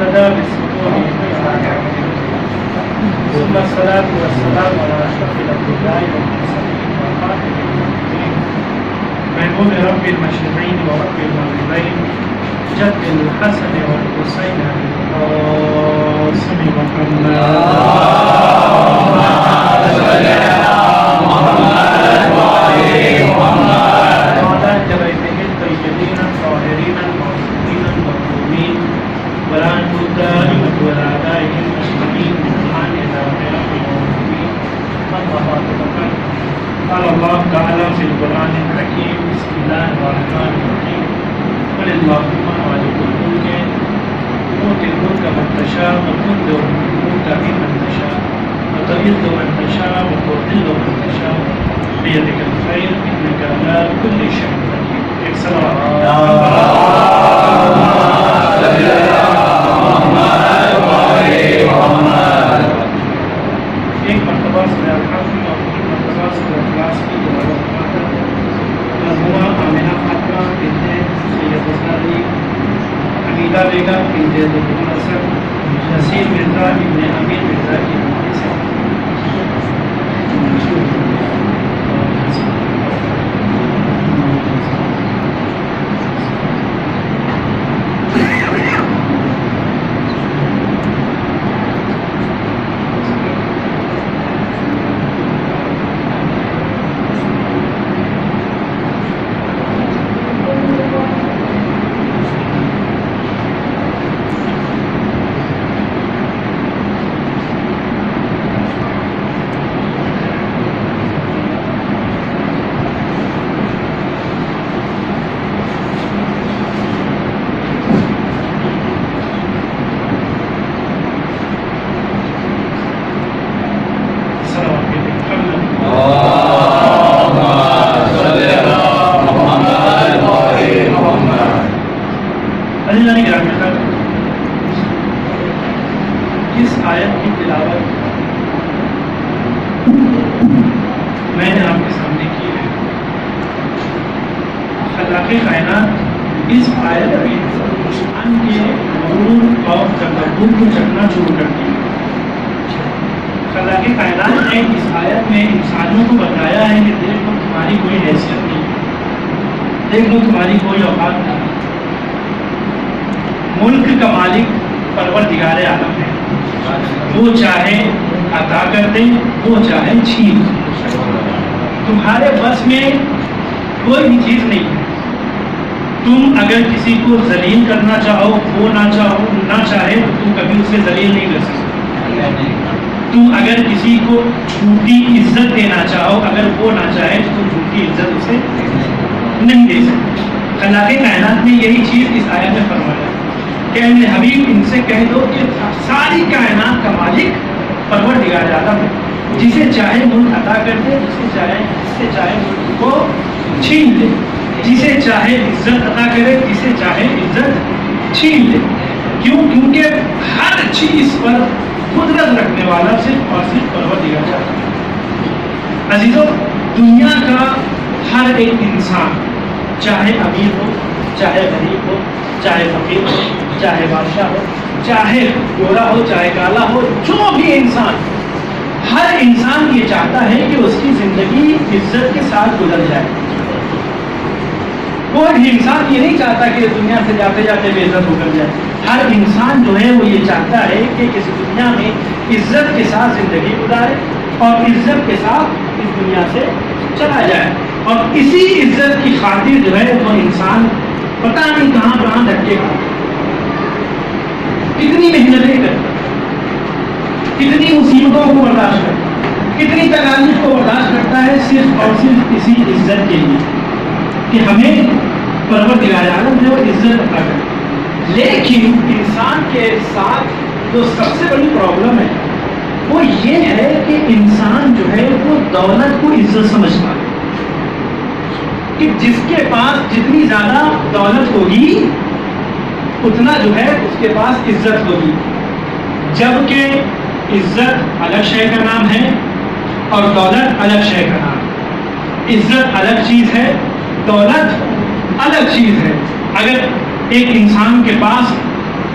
واهتدى بسنته ثم الصلاة والسلام على أشرف الأنبياء والمرسلين وخاتم المرسلين محبوب رب المشرقين ورب المغربين جد الحسن والحسين القاسم محمد قال الله تعالى في القرآن الحكيم بسم الله الرحمن الرحيم قل اللهم مالك الملك تؤتي الملك من تشاء وتنزع الملك ممن تشاء وتعز من تشاء وتذل من تشاء بيدك الخير إنك على كل شيء قدير. ایک صلوات ایک مرتبہ سے الحمد اور ایک مرتبہ سے اخلاص کی دعا مرحومہ آمنہ فاطمہ بنت سید حسن علی حمیدہ بیگم بنت عبدالرحمن نصر نصیر مرزا ابن امیر مرزا کی بیٹی سے اس آیت کی تلاوت میں نے آپ کے سامنے کی ہے. خلاق کائنات اس آیت میں انسان کے غرور اور تکبر کو چکنا شروع کرتی ہے. خلاق کائنات نے اس آیت میں انسانوں کو بتایا ہے کہ دیکھ لو تمہاری کوئی حیثیت نہیں، دیکھ لو تمہاری کوئی اوقات نہیں. ملک کا مالک پروردگار عالم ہے، وہ چاہے عطا کر دے وہ چاہے چھین. تمہارے بس میں کوئی بھی چیز نہیں ہے. تم اگر کسی کو ذلیل کرنا چاہو وہ نہ چاہے تو تم کبھی اسے ذلیل نہیں کر سکتے. تم اگر کسی کو جھوٹی عزت دینا چاہو اگر وہ نہ چاہے تو تم جھوٹی عزت اسے نہیں دے سکتے. خلاق کائنات نے یہی چیز اس آیت میں فرمایا کہ اے حبیب ان سے کہہ دو کہ ساری کائنات کا مالک پروردگار عالم ہے، جسے چاہے ملک عطا کر دے، جسے چاہے ملک کو چھین لے، جسے چاہے عزت عطا کرے، جسے چاہے عزت چھین لے. کیوں؟ کیونکہ ہر چیز پر قدرت رکھنے والا صرف اور صرف پروردگار عالم ہے. عزیزو، دنیا کا ہر ایک انسان چاہے امیر ہو چاہے غریب ہو چاہے فقیر ہو چاہے بادشاہ ہو چاہے گورا ہو چاہے کالا ہو، جو بھی انسان، ہر انسان یہ چاہتا ہے کہ اس کی زندگی عزت کے ساتھ گزر جائے. کوئی بھی انسان یہ نہیں چاہتا کہ دنیا سے جاتے جاتے بے عزت ہو کر جائے. ہر انسان جو ہے وہ یہ چاہتا ہے کہ اس دنیا میں عزت کے ساتھ زندگی گزارے اور عزت کے ساتھ اس دنیا سے چلا جائے. اور اسی عزت کی خاطر جو ہے وہ انسان پتہ نہیں کہاں دھکے کھاتا، کتنی محنتیں کرتا، کتنی مصیبتوں کو برداشت کرتا، کتنی تکالیف کو برداشت کرتا ہے صرف اور صرف اسی عزت کے لیے کہ ہمیں پروردگار عالم جو عزت عطا کرے. لیکن انسان کے ساتھ جو سب سے بڑی پرابلم ہے وہ یہ ہے کہ انسان جو ہے وہ دولت کو عزت سمجھتا ہے کہ جس کے پاس جتنی زیادہ دولت ہوگی اتنا جو ہے اس کے پاس عزت ہوگی. جبکہ عزت الگ شے کا نام ہے اور دولت الگ شے کا نام ہے. عزت الگ چیز ہے، دولت الگ چیز ہے. اگر ایک انسان کے پاس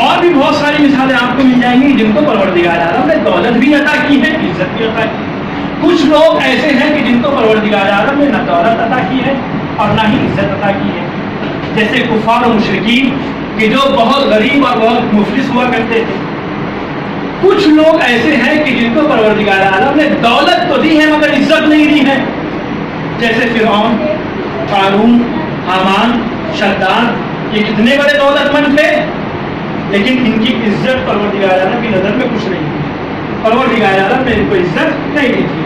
اور بھی بہت ساری مثالیں آپ کو مل جائیں گی جن کو پروردگار عالم نے دولت بھی عطا کی ہے، عزت بھی عطا کی ہے۔ کچھ لوگ ایسے ہیں کہ جن کو پروردگار عالم نے نہ دولت عطا کی ہے اور نہ ہی عزت عطا کی ہے، جیسے کفار و مشرکین کہ جو بہت غریب اور بہت مفلس ہوا کرتے تھے۔ کچھ لوگ ایسے ہیں کہ جن کو پروردگار عالم نے دولت تو دی ہے مگر عزت نہیں دی ہے، جیسے فرعون، قارون، حامان، شداد، یہ کتنے بڑے دولت مند تھے لیکن ان کی عزت پروردگار عالم کی نظر میں کچھ نہیں تھی، پروردگار عالم نے ان کو عزت نہیں دی تھی۔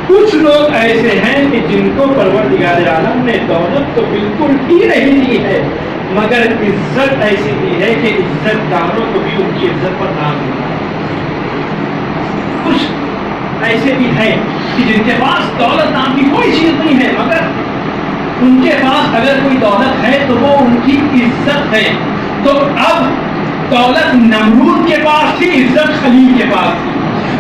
کچھ لوگ ایسے ہیں کہ جن کو پروردگار عالم نے دولت تو بالکل ہی نہیں دی ہے مگر عزت ایسی دی ہے کہ عزت داروں کو بھی ان کی عزت پر ناز ہوتا ہے۔ کچھ ایسے بھی ہیں کہ جن کے پاس دولت نام کی کوئی چیز نہیں ہے مگر ان کے پاس اگر کوئی دولت ہے تو وہ ان کی عزت ہے۔ تو اب دولت نمرود کے پاس تھی، عزت خلیل کے پاس تھی،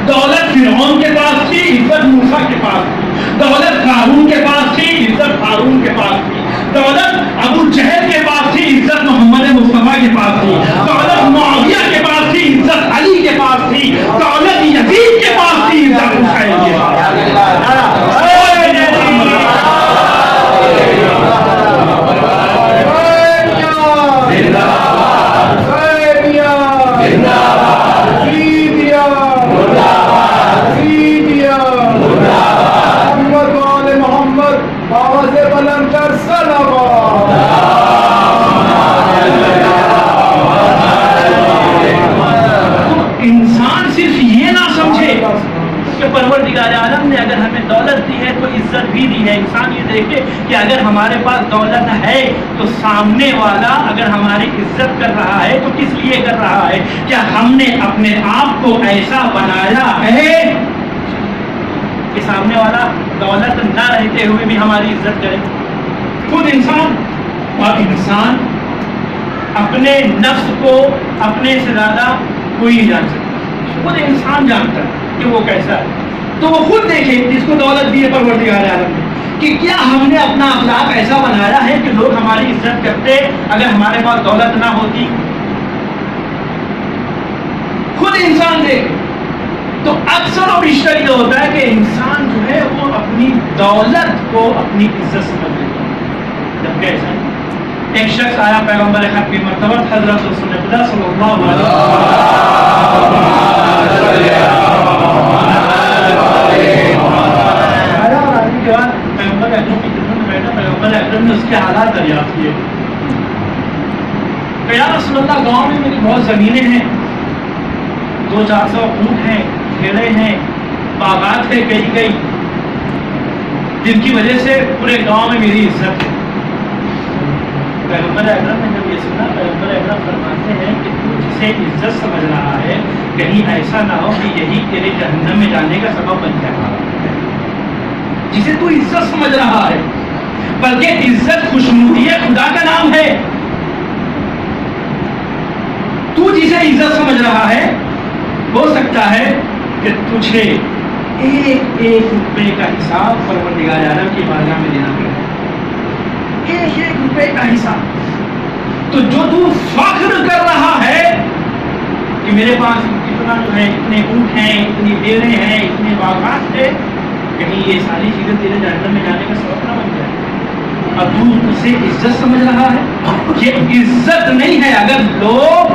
دولت فرعون کے پاس تھی، عزت موسیٰ کے پاس تھی، دولت قارون کے پاس تھی، عزت ہارون کے پاس تھی، دولت ابو جہل کے پاس تھی، عزت محمد مصطفیٰ کے پاس تھی، دولت معاویہ کے پاس تھی، عزت علی کے پاس تھی، دولت یزید کے پاس تھی، عزت حسین کے پاس۔ انسان صرف یہ نہ سمجھے کہ پروردگار عالم نے اگر ہمیں دولت دی ہے تو عزت بھی دی ہے۔ انسان یہ دیکھے کہ اگر ہمارے پاس دولت ہے تو سامنے والا اگر ہماری عزت کر رہا ہے تو کس لیے کر رہا ہے؟ کیا ہم نے اپنے آپ کو ایسا بنایا ہے کہ سامنے والا دولت نہ رہتے ہوئے بھی ہماری عزت کرے؟ خود انسان، اور انسان اپنے نفس کو اپنے سے زیادہ کوئی نہیں جان سکتا، خود انسان جانتا ہے کہ وہ کیسا ہے۔ تو وہ خود دیکھے جس کو دولت دی ہے پروردگار عالم نے کہ کیا ہم نے اپنا اخلاق ایسا بنایا ہے کہ لوگ ہماری عزت کرتے اگر ہمارے پاس دولت نہ ہوتی؟ خود انسان دیکھے تو اکثر و بیشتر یہ ہوتا ہے کہ انسان جو ہے وہ اپنی دولت کو اپنی عزت سمجھ لیتا ہے، جبکہ ایسا نہیں۔ ایک شخص آیا پیغمبر حق کی مرتبہ حضرت رسول اللہ صلی اللہ علیہ پیغمبر اکرم کی خدمت میں بیٹھا، پیغمبر اکرم نے اس کے حالات دریافت کیے کہ یا رسول اللہ گاؤں میں میری بہت زمینیں ہیں، 200-400 اونٹ ہیں، کھیڑے ہیں، باغات ہے کئی جن کی وجہ سے پورے گاؤں میں میری عزت ہے۔ پیغمبر اکرم نے جب یہ سنا، پیغمبر اکرم فرماتے ہیں کہ تو جسے عزت سمجھ رہا ہے کہیں ایسا نہ ہو کہ یہی تیرے جہنم میں جانے کا سبب بن جائے۔ جسے تو عزت سمجھ رہا ہے، بلکہ عزت خوشنودی خدا کا نام ہے، تو جسے عزت سمجھ رہا ہے ہو سکتا ہے کہ تجھے ایک روپے کا حساب پروردگار عالم کی بارگاہ میں دینا پڑے، ایک روپے کا حساب۔ تو جو تو فخر کر رہا ہے کہ میرے پاس اتنا جو ہے، اتنے اونٹ ہیں، اتنی بیلیں ہیں، اتنے باغات ہیں، کہیں یہ ساری چیزیں تیرے جہنم میں جانے کا سبب نہ بن جائے، اور تو اسے عزت سمجھ رہا ہے۔ یہ عزت نہیں ہے۔ اگر لوگ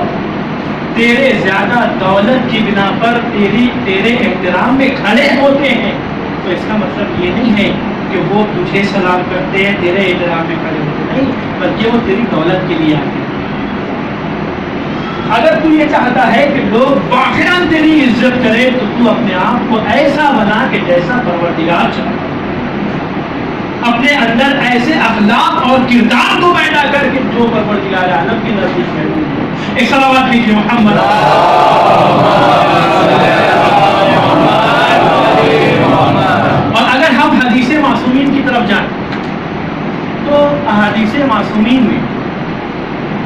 تیرے زیادہ دولت کی بنا پر تیرے احترام میں کھڑے ہوتے ہیں تو اس کا مطلب یہ نہیں ہے کہ وہ تجھے سلام کرتے ہیں، تیرے احترام میں کھڑے ہوتے نہیں، بلکہ وہ تیری دولت کے لیے آتے ہیں۔ اگر تو یہ چاہتا ہے کہ لوگ واقعاً تیری عزت کرے تو تو اپنے آپ کو ایسا بنا کہ جیسا پروردگار چاہتا، اپنے اندر ایسے اخلاق اور کردار کو پیدا کر کے جو پروردگار عالم کی نزدیک محبوب ہو۔ ایک صلوات لیجیے محمد۔ اور اگر ہم حدیث معصومین کی طرف جائیں تو احادیث معصومین میں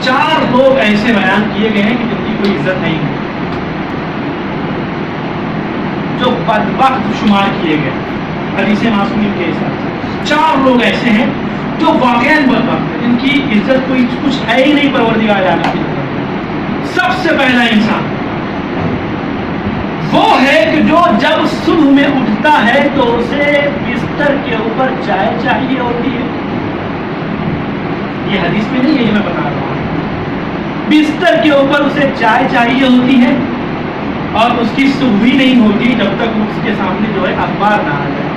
4 لوگ ایسے بیان کیے گئے ہیں کہ جن کی کوئی عزت نہیں ہے، جو بدبخت شمار کیے گئے حدیث معصومین کے حساب سے۔ 4 لوگ ایسے ہیں جو واقعاً بدبخت ہیں، جن کی عزت کوئی کچھ ہے ہی نہیں پروردگار عالم کی طرف۔ سب سے پہلا انسان وہ ہے کہ جو جب صبح میں اٹھتا ہے تو اسے بستر کے اوپر چائے چاہیے ہوتی ہے. یہ حدیث میں نہیں ہے، یہ میں بتا رہا ہوں. بستر کے اوپر اسے چائے چاہیے ہوتی ہے اور اس کی صبح ہی نہیں ہوتی جب تک اس کے سامنے جو ہے اخبار نہ آ جائے.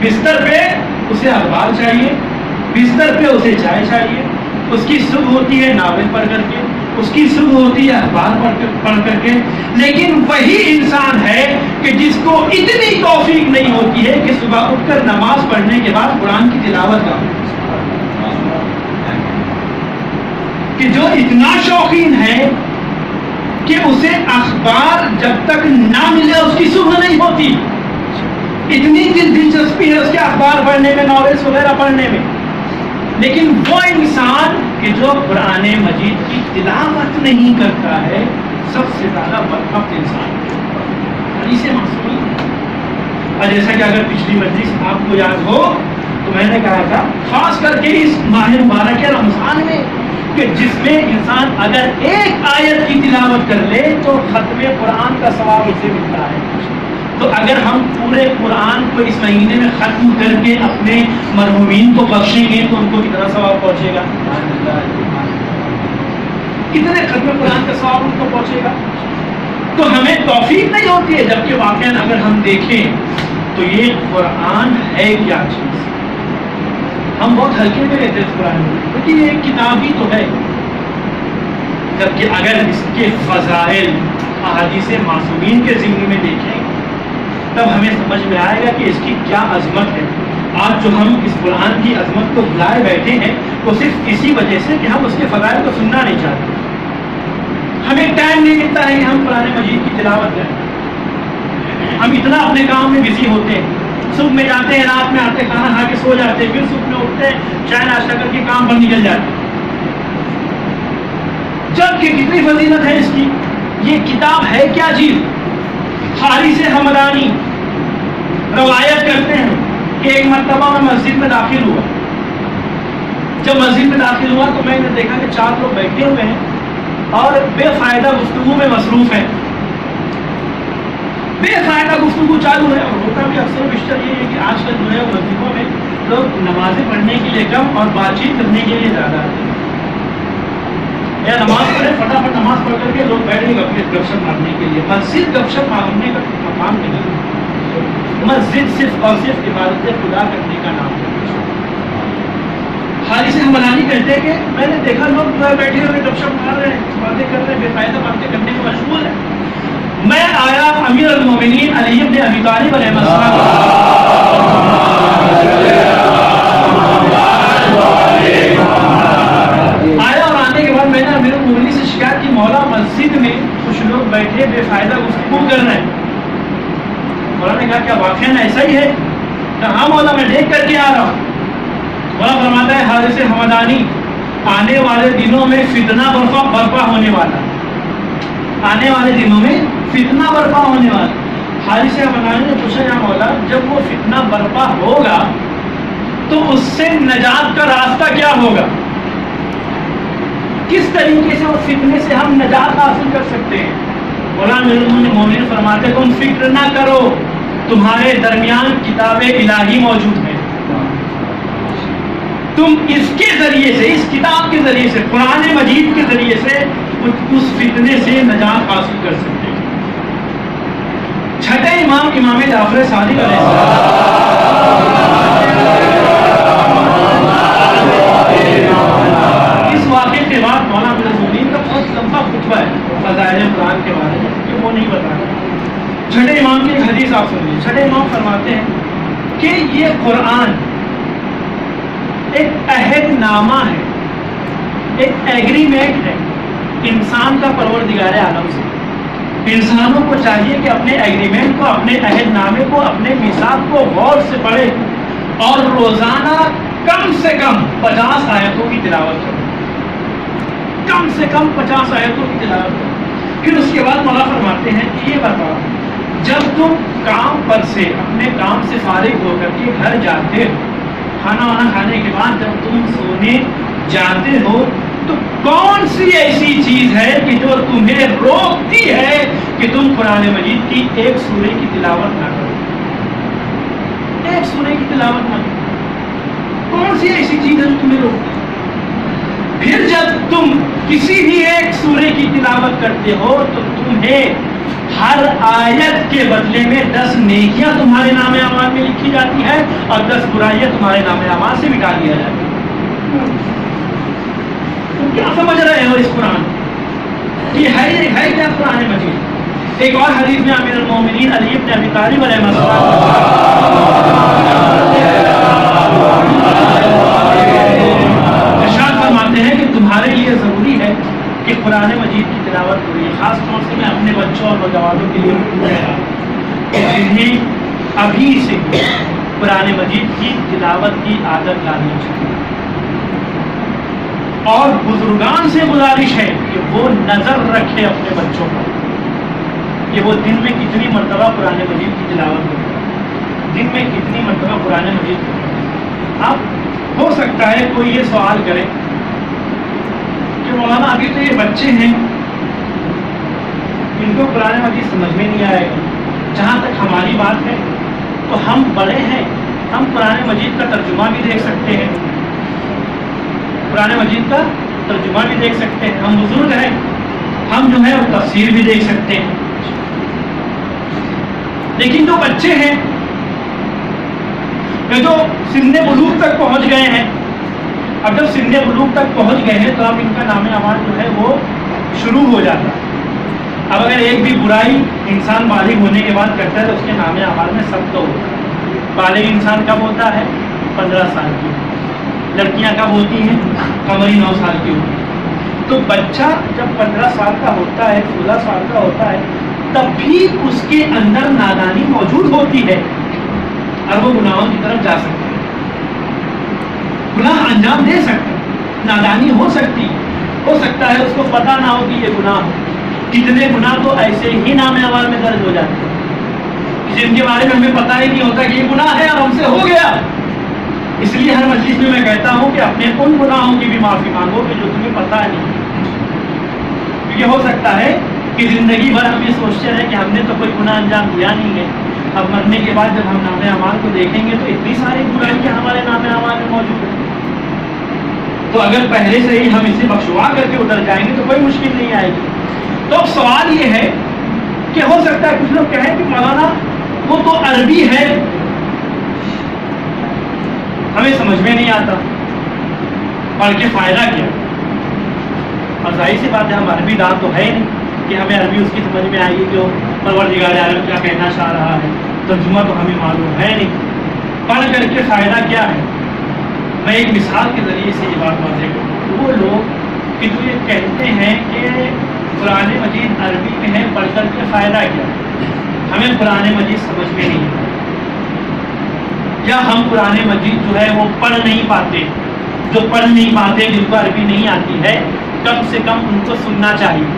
بستر پہ اسے اخبار چاہیے، بستر پہ اسے چائے چاہیے. اس کی صبح ہوتی ہے ناول پڑھ کر کے، اس کی صبح ہوتی ہے اخبار پڑھ کر کے. لیکن وہی انسان ہے کہ جس کو اتنی توفیق نہیں ہوتی ہے کہ صبح اٹھ کر نماز پڑھنے کے بعد قرآن کی تلاوت کا، کہ جو اتنا شوقین ہے کہ اسے اخبار جب تک نہ ملے اس کی صبح نہیں ہوتی. اتنی دلچسپی ہے اس کے اخبار پڑھنے میں، ناولس وغیرہ پڑھنے میں. لیکن وہ انسان کہ جو قرآن مجید کی تلاوت نہیں کرتا ہے سب سے زیادہ بدبخت انسان حدیث معصومی. اور جیسا کہ اگر پچھلی مجلس آپ کو یاد ہو تو میں نے کہا تھا خاص کر کے اس ماہ مبارک رمضان میں کہ جس میں انسان اگر ایک آیت کی تلاوت کر لے تو ختم قرآن کا ثواب اسے ملتا ہے. تو اگر ہم پورے قرآن کو اس مہینے میں ختم کر کے اپنے مرحومین کو بخشیں گے تو ان کو کتنا ثواب پہنچے گا؟ کتنے ختم قرآن کا ثواب ان کو پہنچے گا؟ تو ہمیں توفیق نہیں ہوتی ہے. جبکہ واقعاً اگر ہم دیکھیں تو یہ قرآن ہے کیا چیز. ہم بہت ہلکے میں لیتے ہیں اس قرآن میں کیونکہ یہ ایک کتاب ہی تو ہے. جبکہ اگر اس کے فضائل احادیث معصومین کے ضمن میں دیکھیں تب ہمیں سمجھ میں آئے گا کہ اس کی کیا عظمت ہے. آج جو ہم اس قرآن کی عظمت کو بھلائے بیٹھے ہیں وہ صرف اسی وجہ سے کہ ہم اس کے فضائل کو سننا نہیں چاہتے. ہمیں ٹائم نہیں ملتا ہے کہ ہم قرآن مجید کی تلاوت کریں. ہم اتنا اپنے کام میں بزی ہوتے ہیں. صبح میں جاتے ہیں، رات میں آتے، کھانا کھا کے سو جاتے ہیں، پھر صبح میں اٹھتے ہیں، چائے ناشتہ کر کے کام پر نکل جاتے ہیں. جبکہ کتنی فضیلت ہے اس کی. یہ کتاب ہے کیا چیز. حارث حمدانی روایت کرتے ہیں کہ ایک مرتبہ میں مسجد میں داخل ہوا. جب مسجد میں داخل ہوا تو میں نے دیکھا کہ 4 لوگ بیٹھے ہوئے ہیں اور بے فائدہ گفتگو میں مصروف ہیں. بے فائدہ گفتگو چالو ہے. اور ہوتا بھی اکثر بیشتر یہ ہے کہ آج کل جو ہے مسجدوں میں لوگ نمازیں پڑھنے کے لیے کم اور بات چیت کرنے کے لیے زیادہ آتے ہیں. یا نماز پڑھے فٹافٹ نماز پڑھ کر کے لوگ بیٹھ گئے اپنے گپ شپ مارنے کے لیے. مسجد گپ شپ مارنے کا مقام نہیں ہے. مسجد صرف اور صرف عبادت خدا کرنے کا نام ہے. حارث حمدانی کہتے ہیں کہ میں نے دیکھا لوگ جو ہے بیٹھے ہوئے گپ شپ مار رہے ہیں، باتیں کر رہے ہیں، بے فائدہ باتیں کرنے میں مشغول ہیں. میں آیا امیر المومنین علی بن ابی طالب علیہ السلام آیا اور آنے کے بعد میں نے امیر المومنین سے شکایت کی مولا مسجد میں کچھ لوگ بیٹھے بے فائدہ گفتگو کر رہے ہیں. مولا نے کہا کیا واقعہ ایسا ہی ہے؟ کہا ہاں مولا میں دیکھ کر کے آ رہا ہوں. مولا فرماتا ہے حارث حمدانی آنے والے دنوں میں فتنہ برپا ہونے والا. آنے والے دنوں میں فتنہ برپا ہونے والا. حارث حمدانی نے پوچھا یا مولا جب وہ فتنہ برپا ہوگا تو اس سے نجات کا راستہ کیا ہوگا؟ کس طریقے سے اس فتنے سے ہم نجات حاصل کر سکتے ہیں؟ مولا مومن فرماتے تم فکر نہ کرو، تمہارے درمیان کتاب الہی موجود ہے. تم اس کے ذریعے سے، اس کتاب کے ذریعے سے، قرآن مجید کے ذریعے سے اس فتنے سے نجات حاصل کر سکتے ہیں. چھٹے امام امام جعفر صادق علیہ اس واقعے کے بعد مولانا عبدالمؤمن کا بہت لمبا خطبہ ہے فضائل قرآن کے بارے میں کہ وہ نہیں بتانا. چھٹے امام کی ایک حدیث آپ سن لیجیے. چھٹے امام فرماتے ہیں کہ یہ قرآن ایک عہد نامہ ہے، ایک ایگریمنٹ ہے انسان کا پروردگار عالم سے. انسانوں کو چاہیے کہ اپنے ایگریمنٹ کو، اپنے عہد نامے کو، اپنے میثاق کو غور سے پڑھے اور روزانہ کم سے کم 50 آیتوں کی تلاوت کرو. کم سے کم 50 آیتوں کی تلاوت کرو. پھر اس کے بعد مولا فرماتے ہیں کہ یہ بتاؤ جب تم کام پر سے، اپنے کام سے فارغ ہو کر کے گھر جاتے ہو، کھانا وانا کھانے کے بعد جب تم سونے جاتے ہو تو کون سی ایسی چیز ہے کہ جو تمہیں روکتی ہے کہ تم قرآن مجید کی ایک سورے کی تلاوت نہ کرو؟ ایک سورے کی تلاوت نہ کرو، کون سی ایسی چیز ہے جو تمہیں روکتی ہے؟ پھر جب تم کسی بھی ایک سورے کی تلاوت کرتے ہو تو تمہیں ہر آیت کے بدلے میں 10 نیکیاں تمہارے نام اعمال میں لکھی جاتی ہے اور 10 برائیاں تمہارے نام اعمال سے مٹا دیا جاتا ہے۔ تم کیا سمجھ رہے ہو اس قرآن کہ ہے کیا قرآن مجید؟ ایک اور حدیث میں امیر المومنین علی بن ابی طالب علیہ السلام ارشاد فرماتے ہیں کہ تمہارے لیے ضروری ہے کہ قرآن مجید کی تلاوت کریں۔ خاص طور سے میں اپنے بچوں اور نوجوانوں کے لیے کہہ رہا ہوں کہ انہیں ابھی سے قرآن مجید کی تلاوت کی عادت ڈالنی چاہیے، اور بزرگان سے گزارش ہے کہ وہ نظر رکھے اپنے بچوں پر کہ وہ دن میں کتنی مرتبہ قرآن مجید کی تلاوت کریں، دن میں کتنی مرتبہ قرآن مجید کریں۔ اب ہو سکتا ہے کوئی یہ سوال کرے کہ مولانا ابھی تو یہ بچے ہیں، ان کو قرآن مجید سمجھ میں نہیں آئے گا۔ جہاں تک ہماری بات ہے تو ہم بڑے ہیں، ہم قرآن مجید کا ترجمہ بھی دیکھ سکتے ہیں، قرآن مجید کا ترجمہ بھی دیکھ سکتے ہیں، ہم بزرگ ہیں، ہم جو ہے وہ تفسیر بھی دیکھ سکتے ہیں۔ لیکن جو بچے ہیں جو سن بلوغ تک پہنچ گئے ہیں، اب جب سن بلوغ تک پہنچ گئے ہیں تو اب ان کا نام اعمال جو ہے وہ شروع ہو جاتا ہے۔ اب اگر ایک بھی برائی انسان بالغ ہونے کے بعد کرتا ہے تو اس کے نام اعمال میں سب تو ہوتا ہے۔ بالغ انسان کب ہوتا ہے؟ 15 سال کی۔ لڑکیاں کب ہوتی ہیں؟ قمری 9 سال کی ہوتی ہیں۔ تو بچہ جب 15 سال کا ہوتا ہے، 16 سال کا ہوتا ہے، تب بھی اس کے اندر نادانی موجود ہوتی ہے اور وہ گناہوں کی طرف جا سکتا ہے، گناہ انجام دے سکتا ہے، نادانی ہو سکتی، ہو سکتا ہے اس کو پتہ نہ ہو کہ یہ گناہ ہو۔ کتنے گناہ تو ایسے ہی نام اعمال میں درج ہو جاتے ہیں جن کے بارے میں ہمیں پتہ ہی نہیں ہوتا کہ یہ گناہ ہے اور ہم سے ہو گیا۔ اس لیے ہر مجلس میں کہتا ہوں کہ اپنے ان گناہوں کی بھی معافی مانگو کہ جو تمہیں پتہ نہیں، کیونکہ ہو سکتا ہے کہ زندگی بھر ہم یہ سوچتے رہے کہ ہم نے تو کوئی گناہ انجام دیا نہیں ہے، اب مرنے کے بعد جب ہم نام اعمال کو دیکھیں گے تو اتنی ساری برائیاں ہمارے نام اعمال میں موجود ہیں۔ تو اگر پہلے سے ہی ہم اسے بخشوا کر کے اتر جائیں گے تو کوئی مشکل نہیں آئے گی۔ تو اب سوال یہ ہے کہ ہو سکتا ہے کچھ لوگ کہیں کہ مولانا وہ تو عربی ہے، ہمیں سمجھ میں نہیں آتا، پڑھ کے فائدہ کیا؟ اور ظاہر سی بات ہے ہم عربی دان تو ہے نہیں کہ ہمیں عربی اس کی سمجھ میں آئے گی جو پروردگار عالم کیا کہنا چاہ رہا ہے، ترجمہ تو ہمیں معلوم ہے نہیں، پڑھ کر کے فائدہ کیا ہے؟ میں ایک مثال کے ذریعے سے یہ بات واضح کروں۔ وہ لوگ کہ جو یہ کہتے ہیں کہ قرآن مجید عربی میں ہے، پڑھ کر کے فائدہ کیا؟ ہمیں قرآن مجید سمجھ میں نہیں آتا، یا ہم قرآن مجید جو ہے وہ پڑھ نہیں پاتے، جو پڑھ نہیں پاتے جن کو عربی نہیں آتی ہے، کم سے کم ان کو سننا چاہیے،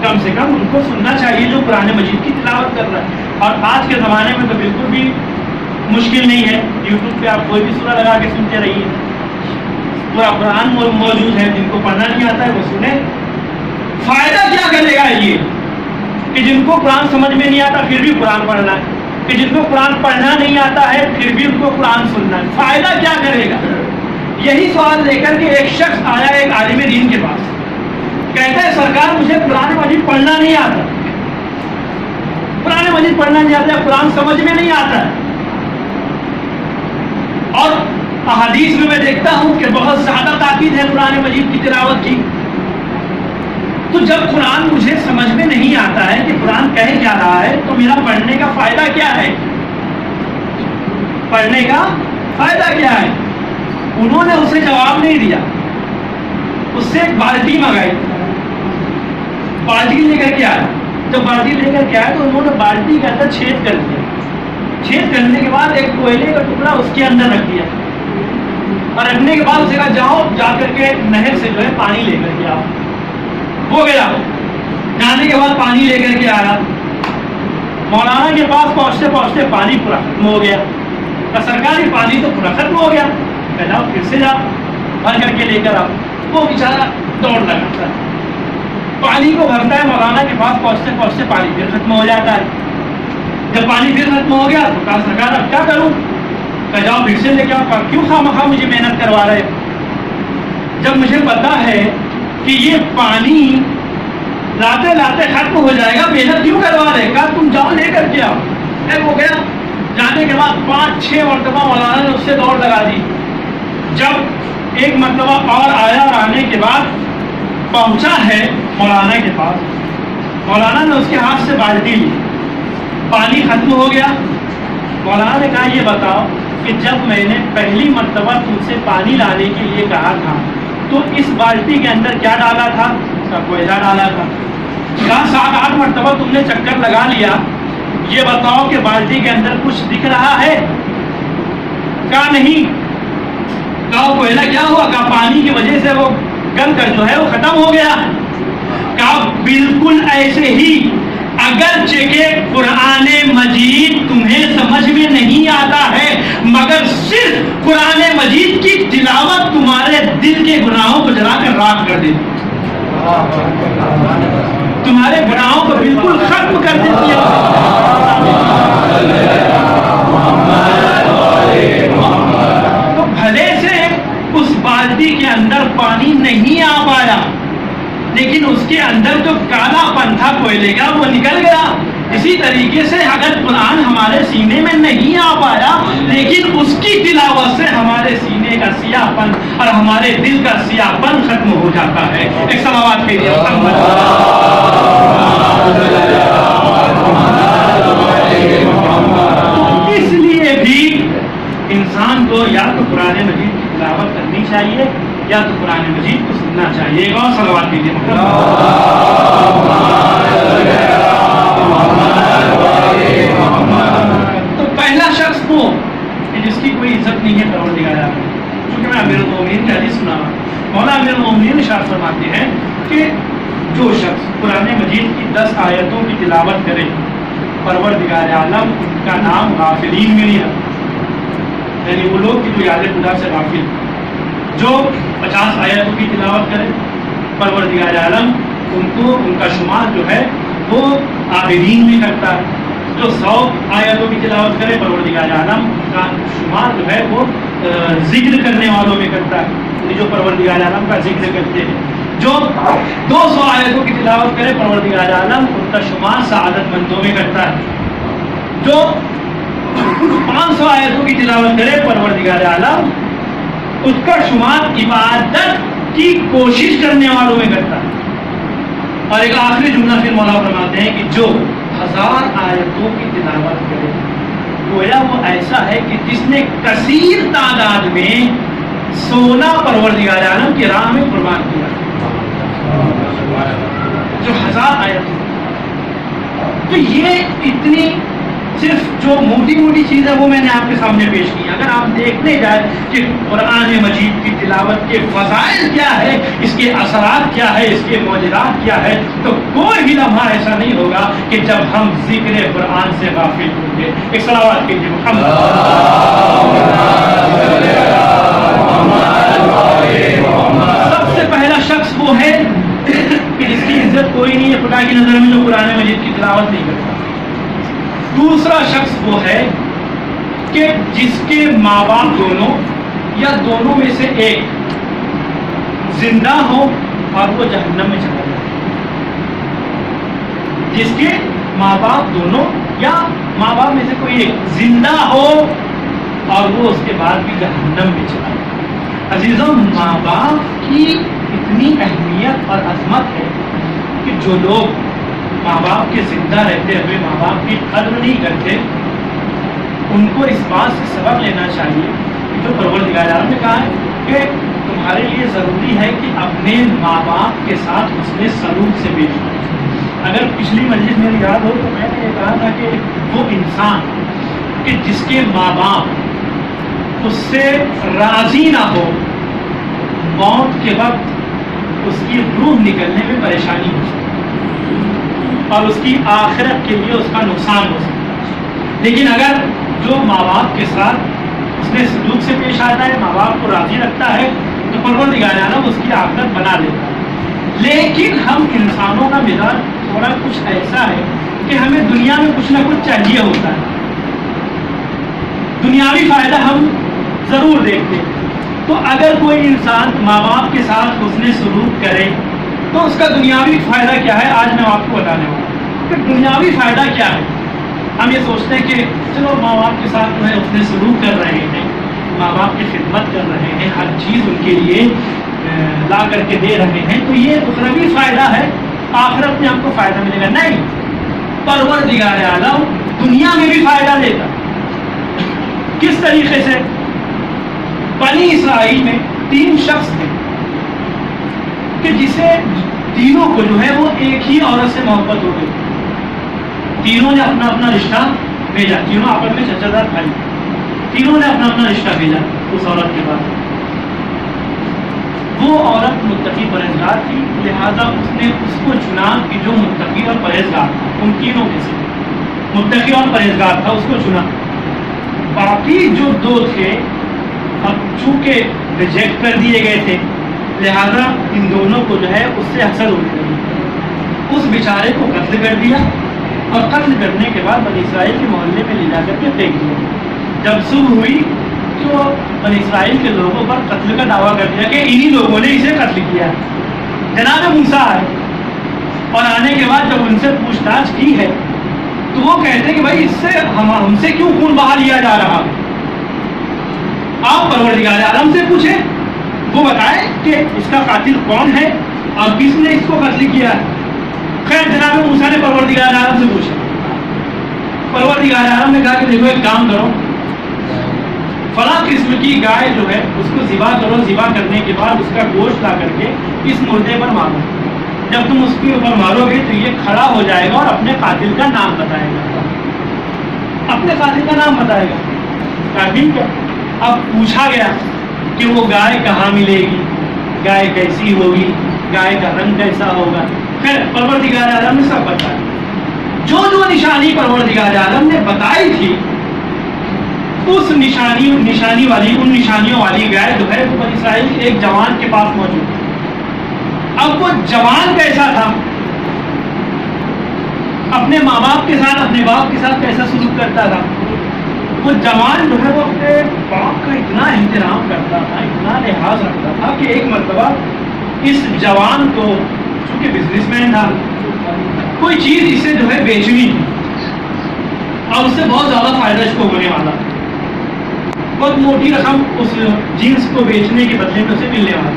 کم سے کم ان کو سننا چاہیے جو قرآن مجید کی تلاوت کر رہا ہے۔ اور آج کے زمانے میں تو بالکل بھی مشکل نہیں ہے، یوٹیوب پہ آپ کوئی بھی سورہ لگا کے سنتے رہیے، پورا قرآن موجود ہے، جن کو پڑھنا نہیں آتا ہے وہ سنیں۔ فائدہ کیا کرے گا یہ کہ جن کو قرآن سمجھ میں نہیں آتا پھر بھی قرآن پڑھنا ہے، کہ جن کو قرآن پڑھنا نہیں آتا ہے پھر بھی ان کو قرآن سننا ہے، فائدہ کیا کرے گا؟ یہی سوال لے کر کے ایک شخص آیا ایک عالم دین کے پاس، کہتا ہے سرکار مجھے قرآن مجید پڑھنا نہیں آتا، قرآن مجید پڑھنا نہیں آتا، قرآن سمجھ میں نہیں آتا ہے، اور احادیث میں دیکھتا ہوں کہ بہت زیادہ تاکید ہے قرآن مجید کی تلاوت کی۔ تو جب قرآن مجھے سمجھ میں نہیں آتا ہے کہ قرآن کہہ کیا رہا ہے تو میرا پڑھنے کا فائدہ کیا ہے؟ پڑھنے کا فائدہ کیا ہے؟ انہوں نے اسے جواب نہیں دیا، اس سے ایک بالٹی منگائی، بالٹی لے کر کے آیا، جب بالٹی لے کر کے آیا تو انہوں نے بالٹی کے اندر چھید کر دیا، چھید کرنے کے بعد ایک کوئلے کا ٹکڑا اس کے اندر رکھ دیا، اور رکھنے کے بعد اسے کہا جاؤ جا کر کے نہر سے جو ہے پانی لے کر کے آؤ۔ وہ گیا، جانے کے بعد پانی لے کر کے آیا، مولانا کے پاس پہنچتے پہنچتے پانی پورا ختم ہو گیا، سرکاری پانی تو پورا ختم ہو گیا، کہ جاؤ پھر سے جاؤ بھر کر کے لے کر آؤ۔ وہ بیچارہ دوڑ لگاتا ہے، پانی کو بھرتا ہے، مولانا کے پاس پہنچتے پہنچتے پانی پھر ختم ہو جاتا ہے۔ جب پانی پھر ختم ہو گیا تو کہا سرکار اب کیا کروں؟ کہ جاؤ پھر سے لے کے آؤ۔ کیوں خواہ مجھے محنت کروا رہے؟ جب مجھے پتا ہے کہ یہ پانی لاتے لاتے ختم ہو جائے گا، محنت کیوں کروا رہے؟ کہا تم جاؤ لے کر کے آؤ۔ ہو گیا، جانے کے بعد 5-6 مرتبہ مولانا نے اس سے دوڑ لگا دی۔ جب ایک مرتبہ اور آیا اور آنے کے بعد پہنچا ہے مولانا کے پاس، مولانا نے اس کے ہاتھ سے بالٹی لی، پانی ختم ہو گیا۔ مولانا نے کہا یہ بتاؤ کہ جب میں نے پہلی مرتبہ تم سے پانی لانے کے لیے کہا تھا تو اس بالٹی کے اندر کیا ڈالا تھا؟ کوئلہ ڈالا تھا۔ کہا 7-8 مرتبہ تم نے چکر لگا لیا، یہ بتاؤ کہ بالٹی کے اندر کچھ دکھ رہا ہے؟ کہا نہیں۔ کہا کوئلہ کیا ہوا؟ کہا پانی کی وجہ سے وہ گل کر جو ہے وہ ختم ہو گیا۔ کہا بالکل ایسے ہی اگرچہ کہ قرآن مجید تمہیں سمجھ میں نہیں آتا ہے، مگر صرف قرآن مجید کی تلاوت تمہارے دل کے گناہوں کو جلا کر راکھ کر دیتی، تمہارے گناہوں کو بالکل ختم کر دیتی ہے۔ تو بھلے سے اس بالٹی کے اندر پانی نہیں آ پایا، لیکن اس کے اندر جو کالا پن تھا کوئلے کا وہ نکل گیا۔ اسی طریقے سے اگر قرآن ہمارے سینے میں نہیں آ پایا، لیکن اس کی تلاوت سے ہمارے سینے کا سیاہ پن اور ہمارے دل کا سیاہ پن ختم ہو جاتا ہے۔ ایک صلوات کے لیے اس لیے بھی انسان کو یا تو قرآن مجید کی تلاوت کرنی چاہیے یا تو قرآن مجید کو سننا چاہیے۔ ایک اور صلوات کیجیے۔ تو پہلا شخص وہ جس کی کوئی عزت نہیں ہے پروردگار عالم، چونکہ میں امیر المومنین کی حدیث سنا رہا ہوں، مولا امیر المومنین ارشاد فرماتے ہیں کہ جو شخص قرآن مجید کی 10 آیتوں کی تلاوت کرے، پروردگار عالم ان کا نام غافلین میں نہیں رکھتا، یعنی وہ لوگ جو یاد خدا سے غافل، جو 50 آیتوں کی تلاوت کرے، پروردگار عالم ان کو ان کا شمار جو ہے وہ عابدین میں کرتا ہے۔ جو 100 آیتوں کی تلاوت کرے، پروردگار عالم کا شمار جو ہے وہ ذکر کرنے والوں میں کرتا ہے، جو پروردگار عالم کا ذکر کرتے ہیں۔ جو 200 آیتوں کی تلاوت کرے، پروردگار عالم ان کا شمار سعادت مندوں میں کرتا ہے۔ جو 500 آیتوں کی تلاوت کرے، پروردگار عالم اس کا شمار عبادت کی کوشش کرنے والوں میں کرتا ہے۔ اور ایک آخری جملہ پھر مولا فرماتے ہیں کہ جو 1000 آیتوں کی تلاوت کرے، گویا وہ ایسا ہے کہ جس نے کثیر تعداد میں سونا پروردگار عالم کی راہ میں قربان کیا۔ جو 1000 آیتوں، تو یہ اتنی صرف جو موٹی موٹی چیز ہے وہ میں نے آپ کے سامنے پیش کی۔ اگر آپ دیکھنے جائیں کہ قرآن مجید کی تلاوت کے فضائل کیا ہے، اس کے اثرات کیا ہے، اس کے معجزات کیا ہے، تو کوئی بھی لمحہ ایسا نہیں ہوگا کہ جب ہم ذکر قرآن سے غافل ہوں گے۔ ایک صلوات کیجیے محمد۔ سب سے پہلا شخص وہ ہے کہ جس کی عزت کوئی نہیں ہے خدا کی نظر میں، جو قرآن مجید کی تلاوت نہیں کرتا۔ دوسرا شخص وہ ہے کہ جس کے ماں باپ دونوں یا دونوں میں سے ایک زندہ ہو اور وہ جہنم میں چلا جائے۔ جس کے ماں باپ دونوں یا ماں باپ میں سے کوئی ایک زندہ ہو اور وہ اس کے بعد بھی جہنم میں چلا جائے۔ عزیزوں، ماں باپ کی اتنی اہمیت اور عظمت ہے کہ جو لوگ ماں باپ کے زندہ رہتے ہوئے ماں باپ کی قدر نہیں کرتے، ان کو اس بات سے سبق لینا چاہیے کہ جو پروردگار عالم نے کہا ہے کہ تمہارے لیے ضروری ہے کہ اپنے ماں باپ کے ساتھ حسن سلوک سے پیش آؤ۔ اگر پچھلی مجلس میری یاد ہو تو میں نے یہ کہا تھا کہ وہ انسان کہ جس کے ماں باپ اس سے راضی نہ ہو، موت کے وقت اس کی روح نکلنے میں پریشانی ہو سکتی اور اس کی آخرت کے لیے اس کا نقصان ہو سکتا ہے۔ لیکن اگر جو ماں باپ کے ساتھ اس نے سلوک سے پیش آتا ہے، ماں باپ کو راضی رکھتا ہے، تو پروردگار عالم اس کی آخرت بنا لیتا ہے. لیکن ہم انسانوں کا مزاج تھوڑا کچھ ایسا ہے کہ ہمیں دنیا میں کچھ نہ کچھ چاہیے ہوتا ہے. دنیاوی فائدہ ہم ضرور دیکھتے ہیں. تو اگر کوئی انسان ماں باپ کے ساتھ حسن سلوک کرے تو اس کا دنیاوی فائدہ کیا ہے؟ آج میں آپ کو بتانے والا ہوں کہ دنیاوی فائدہ کیا ہے. ہم یہ سوچتے ہیں کہ چلو ماں باپ کے ساتھ جو ہے حسن سلوک کر رہے ہیں، ماں باپ کی خدمت کر رہے ہیں، ہر چیز ان کے لیے لا کر کے دے رہے ہیں، تو یہ اخروی فائدہ ہے، آخرت میں ہم کو فائدہ ملے گا. نہیں، پروردگار عالم دنیا میں بھی فائدہ دیتا. کس طریقے سے؟ بنی اسرائیل میں 3 شخص تھے کہ جسے تینوں کو جو ہے وہ ایک ہی عورت سے محبت ہو گئی. تینوں نے اپنا اپنا رشتہ بھیجا، تینوں آپس میں چچا دار بھائی، تینوں نے اپنا اپنا رشتہ بھیجا اس عورت کے بعد. وہ عورت متقی پرہیزگار تھی، لہذا اس نے اس کو چنا کہ جو متقی اور پرہیزگار تھا، ان تینوں میں سے متقی اور پرہیزگار تھا، اس کو چنا. باقی جو 2 تھے اب چونکہ ریجیکٹ کر دیے گئے تھے، لہذا ان دونوں کو جو ہے اس سے حسد ہونے لگی. اس بیچارے کو قتل کر دیا اور قتل کرنے کے بعد بنی اسرائیل کے محلے میں لے جا کر کے پھینک دیا. جب صبح ہوئی تو بنی اسرائیل کے لوگوں پر قتل کا دعویٰ کر دیا کہ انہی لوگوں نے اسے قتل کیا. جناب موسیٰ آئے اور آنے کے بعد جب ان سے پوچھ تاچھ کی ہے تو وہ کہتے کہ بھائی اس سے ہم سے کیوں خون بہا لیا جا رہا؟ آپ پروردگار عالم سے پوچھیں، وہ بتائے کہ اس کا قاتل کون ہے اور کس نے اس کو قتل کیا ہے. خیر جناب موسیٰ نے پروردگار عالم سے پوچھا. پروردگار عالم نے کہا کہ دیکھو ایک کام کرو، فلاں قسم کی گائے جو ہے اس کو ذبح کرو، ذبح کرنے کے بعد اس کا گوشت لا کر کے اس مردے پر مارو. جب تم اس کے اوپر مارو گے تو یہ کھڑا ہو جائے گا اور اپنے قاتل کا نام بتائے گا، اپنے قاتل کا نام بتائے گا. کہا ٹھیک ہے. اب پوچھا گیا کہ وہ گائے کہاں ملے گی، گائے کیسی ہوگی، گائے کا رنگ کیسا ہوگا. خیر پروردگار عالم نے سب بتایا. جو نشانی پروردگار عالم نے بتائی تھی اس نشانی والی ان نشانیوں والی گائے جو ہے وہ بنی اسرائیل کے ایک جوان کے پاس موجود ہے. اب وہ جوان کیسا تھا؟ اپنے ماں باپ کے ساتھ، اپنے باپ کے ساتھ کیسا سلوک کرتا تھا؟ وہ جوان جو ہے وہ اپنے باپ کا اتنا احترام کرتا تھا، اتنا لحاظ رکھتا تھا کہ ایک مرتبہ اس جوان کو، چونکہ بزنس مین تھا، کوئی چیز اسے جو ہے بیچنی اور اس سے بہت زیادہ فائدہ اس کو ہونے والا، بہت موٹی رقم اس جینس کو بیچنے کے بدلے میں اسے ملنے والا.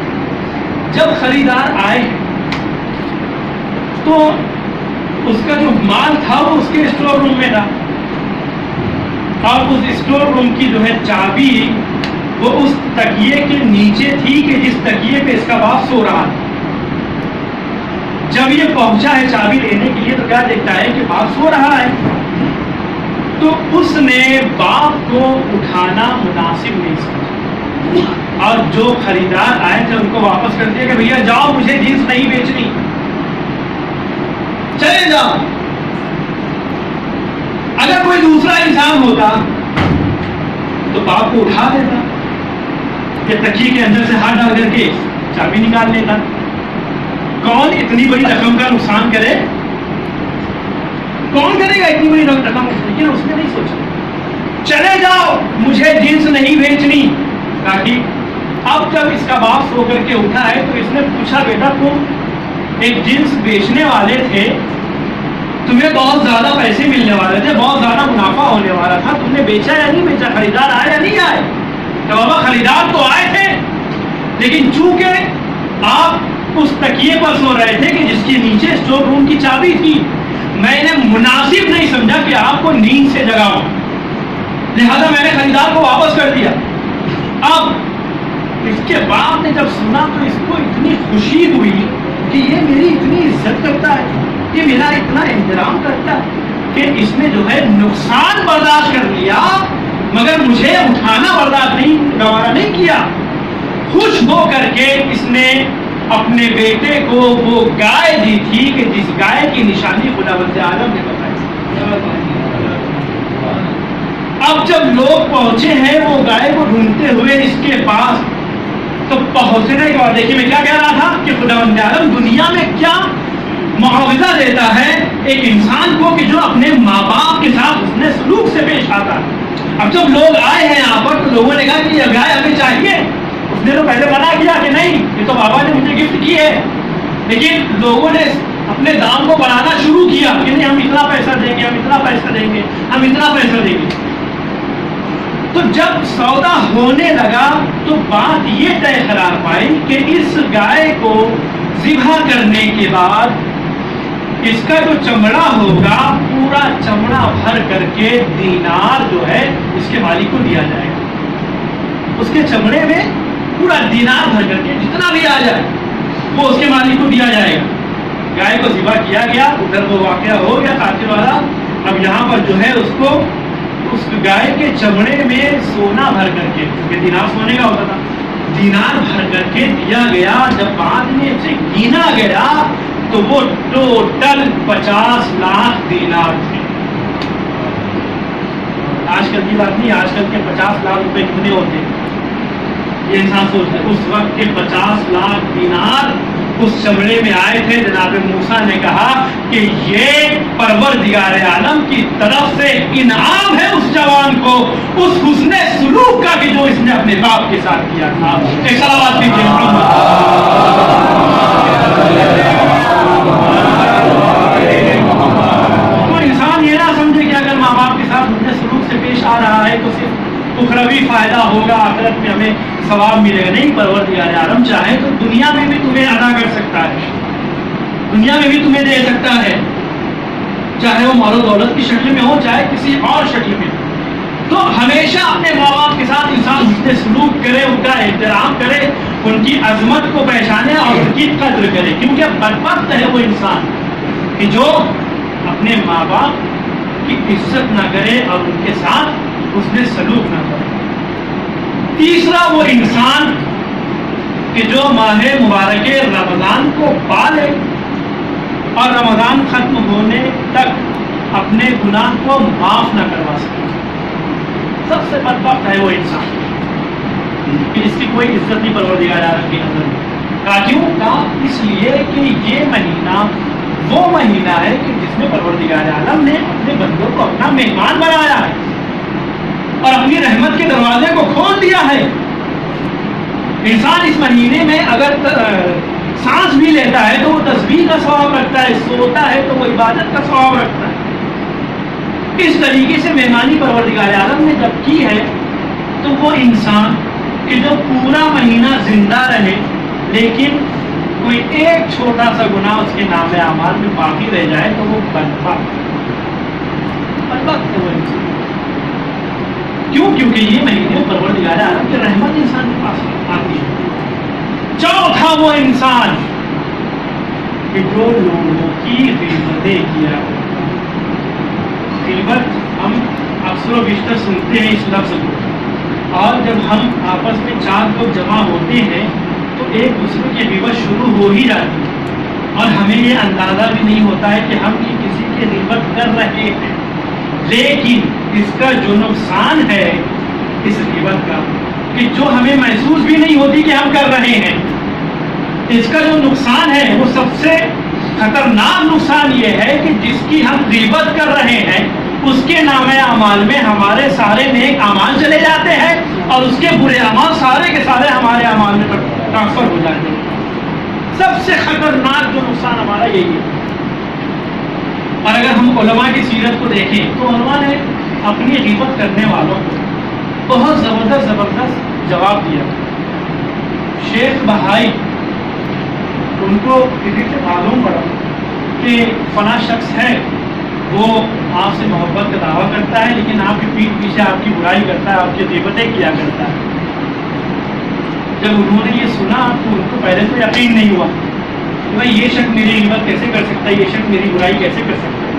جب خریدار آئے تو اس کا جو مال تھا وہ اس کے اسٹور روم میں تھا اور اس اسٹور روم کی جو ہے چابی وہ اس تکیے کے نیچے تھی کہ جس تکیے پہ اس کا باپ سو رہا تھا. جب یہ پہنچا ہے چابی لینے کے لیے تو کیا دیکھتا ہے کہ باپ سو رہا ہے. تو اس نے باپ کو اٹھانا مناسب نہیں سمجھا اور جو خریدار آئے تھے ان کو واپس کر دیا کہ بھیا جاؤ، مجھے جینس نہیں بیچنی، چلے جاؤ. اگر کوئی دوسرا انسان ہوتا تو باپ کو اٹھا دیتا یا تکیے کے اندر سے ہاتھ ڈال کر کے چابی نکال لیتا. کون اتنی بڑی رقم کا نقصان کرے؟ کون کرے گا اتنی بڑی رقم؟ لیکن اس نے نہیں سوچا. چلے جاؤ، مجھے جنس نہیں بیچنی. کاٹی. اب جب اس کا باپ سو کر کے اٹھا ہے تو اس نے پوچھا بیٹا تم ایک جنس بیچنے والے تھے، تمہیں بہت زیادہ پیسے ملنے والے تھے، بہت زیادہ منافع ہونے والا تھا، تم نے بیچا یا نہیں بیچا؟ خریدار آئے یا نہیں آئے؟ کہ بابا خریدار تو آئے تھے لیکن چونکہ آپ اس تکیے پر سو رہے تھے کہ جس کے نیچے اسٹور روم کی چابی تھی، میں نے مناسب نہیں سمجھا کہ آپ کو نیند سے جگاؤں، لہذا میں نے خریدار کو واپس کر دیا. اب اس کے باپ نے جب سنا تو اس کو اتنی خوشی ہوئی کہ یہ میری اتنی عزت کرتا ہے، یہ میرا اتنا احترام کرتا ہے کہ اس نے جو ہے نقصان برداشت کر لیا مگر مجھے اٹھانا برداشت نہیں، گوارا نہیں کیا. خوش ہو کر کے اس نے اپنے بیٹے کو وہ گائے دی تھی کہ جس گائے کی نشانی خداوند عالم نے بتائی. اب جب لوگ پہنچے ہیں وہ گائے کو ڈھونڈتے ہوئے اس کے پاس تو پہنچنے کے بعد دیکھیے میں کیا کہہ رہا تھا کہ خداوند عالم دنیا میں کیا معاوضہ دیتا ہے ایک انسان کو کہ جو اپنے ماں باپ کے ساتھ اس نے سلوک سے پیش آتا ہے. اب جب لوگ آئے ہیں یہاں پر تو لوگوں نے کہا کہ یہ گائے ہمیں چاہیے. اس نے تو پہلے منع کیا کہ نہیں یہ تو بابا نے مجھے گفٹ کی ہے, لیکن لوگوں نے اپنے دام کو بڑھانا شروع کیا کہ نہیں ہم اتنا پیسہ دیں گے, ہم اتنا پیسہ دیں گے, ہم اتنا پیسہ دیں گے. تو جب سودا ہونے لگا تو بات یہ طے قرار پائی کہ اس گائے کو ذبح کرنے کے بعد اس کا جو چمڑا ہوگا پورا چمڑا بھر کر کے دینار جو ہے اس کے مالک کو دیا جائے گا. اس کے چمڑے میں پورا دینار بھر کر کے جتنا بھی آ جائے وہ اس کے مالک کو دیا جائے گا. گائے کو ذبح کیا گیا, ادھر وہ واقعہ ہو گیا قاتل والا. اب یہاں پر جو ہے اس کو اس گائے کے چمڑے میں سونا بھر کر کے, کیونکہ دینار سونے کا ہوتا تھا, دینار بھر کر کے دیا گیا. جب بعد میں اسے گینا گیا تو وہ ٹوٹل 50 لاکھ دینار تھے. آج کل کی بات نہیں, آج کل کے 50 لاکھ روپے کتنے ہوتے ہیں یہ انسان سوچتا ہے. اس وقت کے 50 لاکھ دینار اس چمڑے میں آئے تھے. جناب موسیٰ نے کہا کہ یہ پروردگار عالم کی طرف سے انعام ہے اس جوان کو اس حسن سلوک کا کہ جو اس نے اپنے باپ کے ساتھ کیا تھا. ایک صلوات دیجیے. تو انسان یہ نہ سمجھے کہ اگر ماں باپ کے ساتھ حسن سلوک سے پیش آ رہا ہے تو صرف اخروی فائدہ ہوگا, آخرت میں ہمیں ثواب ملے گا. نہیں, پروردگار عالم چاہے تو دنیا میں بھی تمہیں ادا کر سکتا ہے, دنیا میں بھی تمہیں دے سکتا ہے, چاہے وہ مال و دولت کی شکل میں ہو چاہے کسی اور شکل میں. تو ہمیشہ اپنے ماں باپ کے ساتھ انسان حسن سلوک کرے, ان کا احترام کرے, ان کی عظمت کو پہچانے اور ان کی قدر کرے. کیونکہ بدبخت ہے وہ انسان کہ جو اپنے ماں باپ کی عزت نہ کرے اور ان کے ساتھ حسن سلوک نہ کرے. تیسرا وہ انسان کہ جو ماہ مبارک رمضان کو پالے اور رمضان ختم ہونے تک اپنے گناہ کو معاف نہ کروا سکے. سب سے بدبخت ہے وہ انسان کہ اس کی کوئی عزت نہیں پروردگار عالم کی نظر میں. کیوں؟ کہا اس لیے کہ یہ مہینہ وہ مہینہ ہے کہ جس میں پروردگار عالم نے اپنے بندوں کو اپنا مہمان بنایا ہے اور اپنی رحمت کے دروازے کو کھول دیا ہے. انسان اس مہینے میں اگر سانس بھی لیتا ہے تو وہ تسبیح کا ثواب رکھتا ہے, سوتا ہے تو وہ عبادت کا ثواب رکھتا ہے. اس طریقے سے مہمانی پروردگار عالم نے جب کی ہے تو وہ انسان کہ جو پورا مہینہ زندہ رہے لیکن کوئی ایک چھوٹا سا گناہ اس کے نام اعمال میں باقی رہ جائے تو وہ بدبخت ہے وہ انسان. کیوں؟ کیونکہ یہ مہینے پروردگار عالم کی رحمت انسان کے پاس آتی ہے. چوتھا وہ انسان کہ جو لوگوں کی غیبتیں کیا. غیبت ہم اکثر و بیشتر سنتے ہیں اس لفظ کو, اور جب ہم آپس میں 4 لوگ جمع ہوتے ہیں تو ایک دوسرے کی غیبت شروع ہو ہی جاتی ہے اور ہمیں یہ اندازہ بھی نہیں ہوتا ہے کہ ہم کسی کی غیبت کر رہے ہیں. لیکن اس کا جو نقصان ہے اس غیبت کا کہ جو ہمیں محسوس بھی نہیں ہوتی کہ ہم کر رہے ہیں, اس کا جو نقصان ہے وہ سب سے خطرناک نقصان یہ ہے کہ جس کی ہم غیبت کر رہے ہیں اس کے نام اعمال میں ہمارے سارے نیک اعمال چلے جاتے ہیں اور اس کے برے اعمال سارے کے سارے ہمارے اعمال میں ٹرانسفر ہو جاتے ہیں. سب سے خطرناک جو نقصان ہمارا یہی ہے. اور اگر ہم علماء کی سیرت کو دیکھیں تو علماء نے اپنی غیبت کرنے والوں کو بہت زبردست جواب دیا. شیخ بہائی ان کو کسی سے معلوم پڑا کہ فلاں شخص ہے وہ آپ سے محبت کا دعویٰ کرتا ہے لیکن آپ کی پیٹھ پیچھے آپ کی برائی کرتا ہے, آپ کی غیبتیں کیا کرتا ہے. جب انہوں نے یہ سنا تو ان کو پہلے تو یقین نہیں ہوا کہ بھائی یہ شخص میری غیبت کیسے کر سکتا ہے, یہ شخص میری برائی کیسے کر سکتا ہے.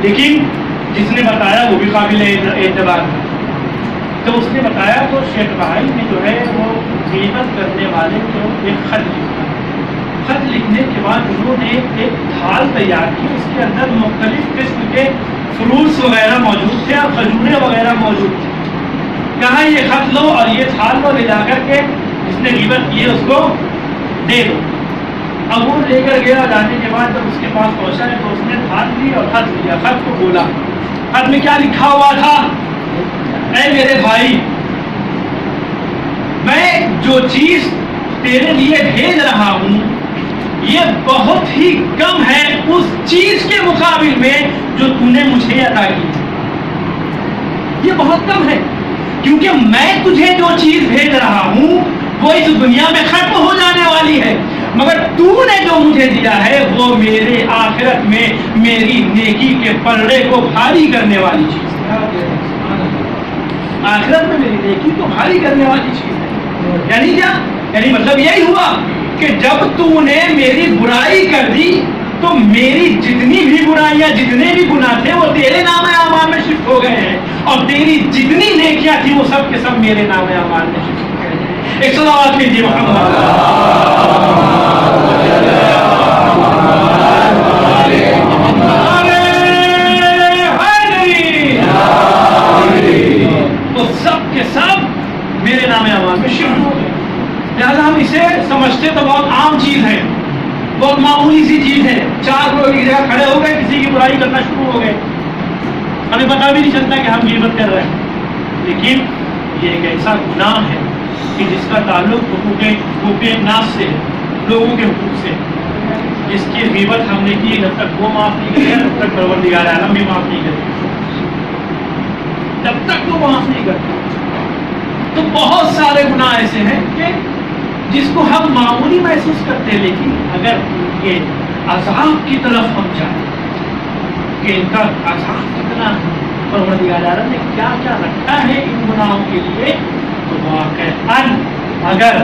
لیکن جس نے بتایا وہ بھی قابل اعتبار تھا. تو اس نے بتایا تو شیخ بہائی نے جو ہے وہ غیبت کرنے والے کو ایک خط لکھا. خط لکھنے کے بعد انہوں نے ایک تھال تیار کی, اس کے اندر مختلف قسم کے فروٹس وغیرہ موجود تھے اور کھجوریں وغیرہ موجود تھے. کہا یہ خط لو اور یہ تھال کو لے جا کر کے جس نے غیبت کی ہے اس کو دے دو. اب وہ لے کر گیا, جانے کے بعد جب اس کے پاس پہنچا ہے تو اس نے خط لی اور خط لیا. خط کو بولا, خط میں کیا لکھا ہوا تھا؟ اے میرے بھائی, میں جو چیز تیرے لیے بھیج رہا ہوں یہ بہت ہی کم ہے اس چیز کے مقابل میں جو تو نے مجھے عطا کی. یہ بہت کم ہے, کیونکہ میں تجھے جو چیز بھیج رہا ہوں وہ اس دنیا میں ختم ہو جانے والی ہے, مگر تو نے جو مجھے دیا ہے وہ میرے آخرت میں میری نیکی کے پلڑے کو بھاری کرنے والی چیز ہے. آخرت میں میری نیکی کو بھاری کرنے والی چیز ہے. یعنی کیا؟ یعنی مطلب یہی ہوا کہ جب تو نے میری برائی کر دی تو میری جتنی بھی برائیاں, جتنے بھی گناہ تھے وہ تیرے نام اعمال میں شفٹ ہو گئے ہیں, اور تیری جتنی نیکیاں تھیں وہ سب کے سب میرے نام اعمال میں شفٹ ہو گئے ہیں. ایک صلوات کیجیے محمد. وہ سب کے سب میرے نام اعمال میں شفٹ ہو گئے. لہٰذا ہم اسے سمجھتے تو بہت عام چیز ہے, بہت معمولی سی چیز ہے. 4 لوگ ایک جگہ کھڑے ہو گئے, کسی کی برائی کرنا شروع ہو گئے, ہمیں پتہ بھی نہیں چلتا کہ ہم غیبت کر رہے ہیں. لیکن یہ ایک ایسا گناہ ہے کہ جس کا تعلق حقوق ناس سے ہے, لوگوں کے حقوق سے. جس کی غیبت ہم نے کی جب تک وہ معاف نہیں کرے تب تک پروردگار عالم بھی معاف نہیں کرے, جب تک وہ معاف نہیں کرتا. تو بہت سارے گناہ ایسے ہیں کہ جس کو ہم معمولی محسوس کرتے ہیں, لیکن اگر ان کے عذاب کی طرف ہم جائیں کہ ان کا عذاب کتنا ہے, پروردگار عالم نے کیا کیا رکھا ہے ان گناہوں کے لیے, تو واقعاً اگر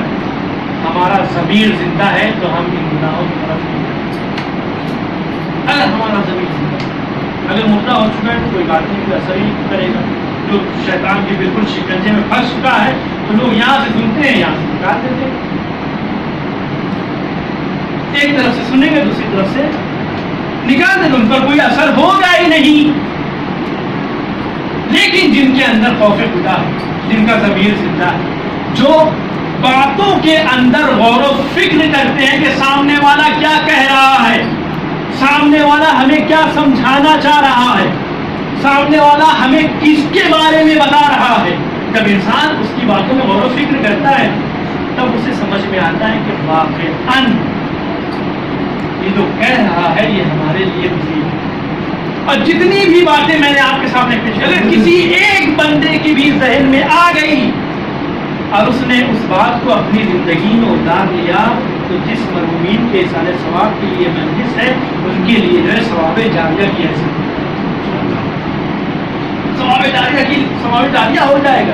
ہمارا ضمیر زندہ ہے تو ہم ان گناہوں کی طرف نہیں جائیں. اگر ہمارا ضمیر زندہ ہے, اگر مردہ ہو چکا ہے تو کوئی بات نہیں, کوئی اثر ہی نہیں کرے گا. جو شیطان کے بالکل شکنجے میں پھنس چکا ہے تو لوگ یہاں سے سنتے ہیں, یہاں سے نکال دیتے ہیں. ایک طرف سے سنیں گے, دوسری طرف سے نکال دیں, ان پر کوئی اثر ہوگا ہی نہیں. لیکن جن کے اندر خوف خدا ہے, جن کا ضمیر زندہ ہے, جو باتوں کے اندر غور و فکر کرتے ہیں کہ سامنے والا کیا کہہ رہا ہے, سامنے والا ہمیں کیا سمجھانا چاہ رہا ہے, سامنے والا ہمیں کس کے بارے میں بتا رہا ہے. جب انسان اس کی باتوں میں غور و فکر کرتا ہے تب اسے سمجھ میں آتا ہے کہ واقعاً یہ جو کہہ رہا ہے یہ ہمارے لیے مفید ہے. اور جتنی بھی باتیں میں نے آپ کے سامنے پیش کی, اگر کسی ایک بندے کی بھی ذہن میں آ گئی اور اس نے اس بات کو اپنی زندگی میں اتار لیا تو جس مرحومین کے سارے ثواب کے لیے مجلس ہے ان کے لیے جو ہے ثواب جاریہ کی حیثیت, ثواب جاریہ ہو جائے گا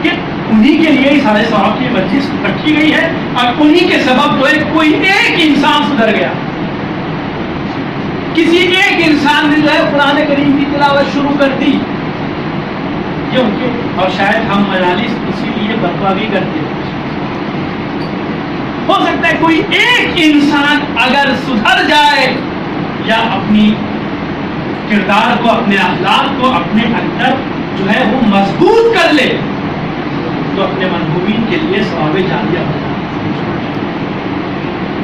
کہ انہی کے لیے ہی سارے ثواب کی مجلس رکھی گئی ہے, اور انہی کے سبب جو ہے کوئی ایک انسان سدھر گیا, کسی ایک انسان نے جو ہے قرآن کریم کی تلاوت شروع کر دی, یہ ان کے. اور شاید ہم مجالس اسی لیے برپا بھی کرتے ہیں. ہو سکتا ہے کوئی ایک انسان اگر سدھر جائے یا اپنی کردار کو, اپنے اخلاق کو اپنے اندر جو ہے وہ مضبوط کر لے تو اپنے منحوبین کے لیے ثواب جاریہ ہوگا.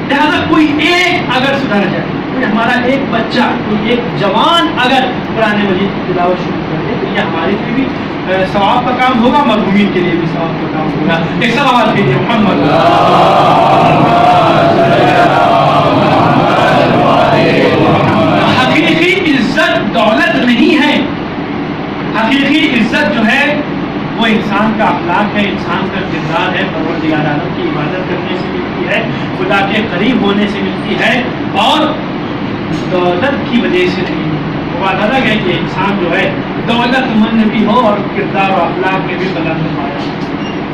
لہٰذا کوئی ایک اگر سدھر جائے, کوئی ہمارا ایک بچہ, کوئی ایک جوان اگر قرآن مجید کی تلاوت شروع کر دے تو یہ ہمارے لیے بھی ثواب کا کام ہوگا, مرحومین کے لیے بھی ثواب کا کام ہوگا. ایک سوال کیجیے محمد. حقیقی عزت دولت نہیں ہے, حقیقی عزت جو ہے وہ انسان کا اخلاق ہے, انسان کا کردار ہے, پروردگار عالم کی عبادت کرنے سے ملتی ہے, خدا کے قریب ہونے سے ملتی ہے, اور دولت کی وجہ سے نہیں. بات الگ ہے کہ انسان جو ہے دولت مند بھی ہو اور کردار و اخلاق میں بھی بلند پایا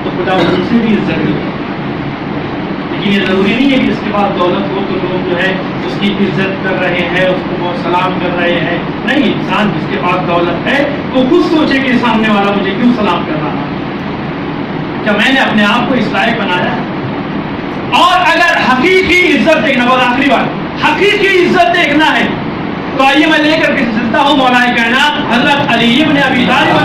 تو خدا ان سے بھی عزت ملتی ہے. لیکن یہ ضروری نہیں ہے کہ اس کے بعد دولت ہو تو لوگ جو ہے اس کی عزت کر رہے ہیں, اس کو بہت سلام کر رہے ہیں. نہیں, انسان جس کے پاس دولت ہے وہ خود سوچے کہ سامنے والا مجھے کیوں سلام کر رہا ہے, کیا میں نے اپنے آپ کو اس لائق بنایا. اور اگر حقیقی عزت دیکھنا, بہت آخری بات, حقیقی عزت دیکھنا ہے تو آئیے میں لے کر کے چلتا ہوں مولا کائنات حضرت علی ابن ابی طالب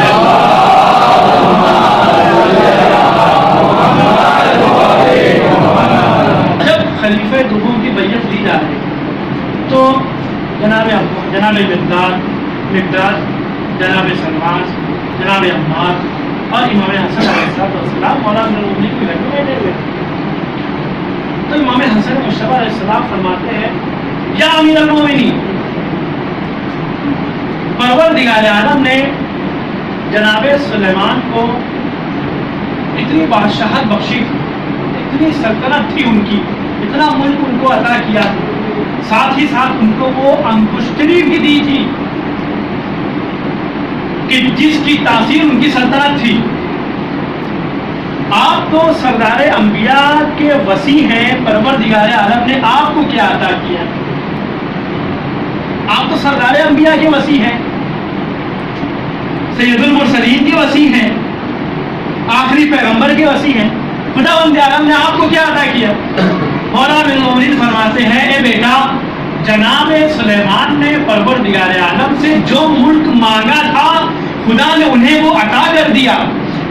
تو جناب مقداد، جناب سلمان، جناب عمار اور امام حسن علیہ السلام مولا امیر المومنین کے گھر میں بیٹھے ہوئے. تو امام حسن مشتبہ علیہ السلام فرماتے ہیں یا امیر المومنین، پروردگار عالم نے جناب سلیمان کو اتنی بادشاہت بخشی تھی، اتنی سلطنت تھی ان کی، اتنا ملک ان کو عطا کیا، ساتھ ہی ساتھ ان کو وہ انگشتری بھی دی تھی کہ جس کی تاثیر ان کی سلطنت تھی. آپ تو سردار انبیاء کے وسیع ہیں، پروردگار عالم نے آپ کو کیا عطا کیا؟ آپ تو سردار انبیاء کے وسیع ہیں، سید المرسلین کے وسیع ہیں، آخری پیغمبر کے وسیع ہیں. خداوند عالم نے آپ کو کیا عطا کیا؟ مولا امیر المومنین فرماتے ہیں اے بیٹا، جناب سلیمان نے پروردگار عالم سے جو ملک مانگا تھا خدا نے انہیں وہ عطا کر دیا،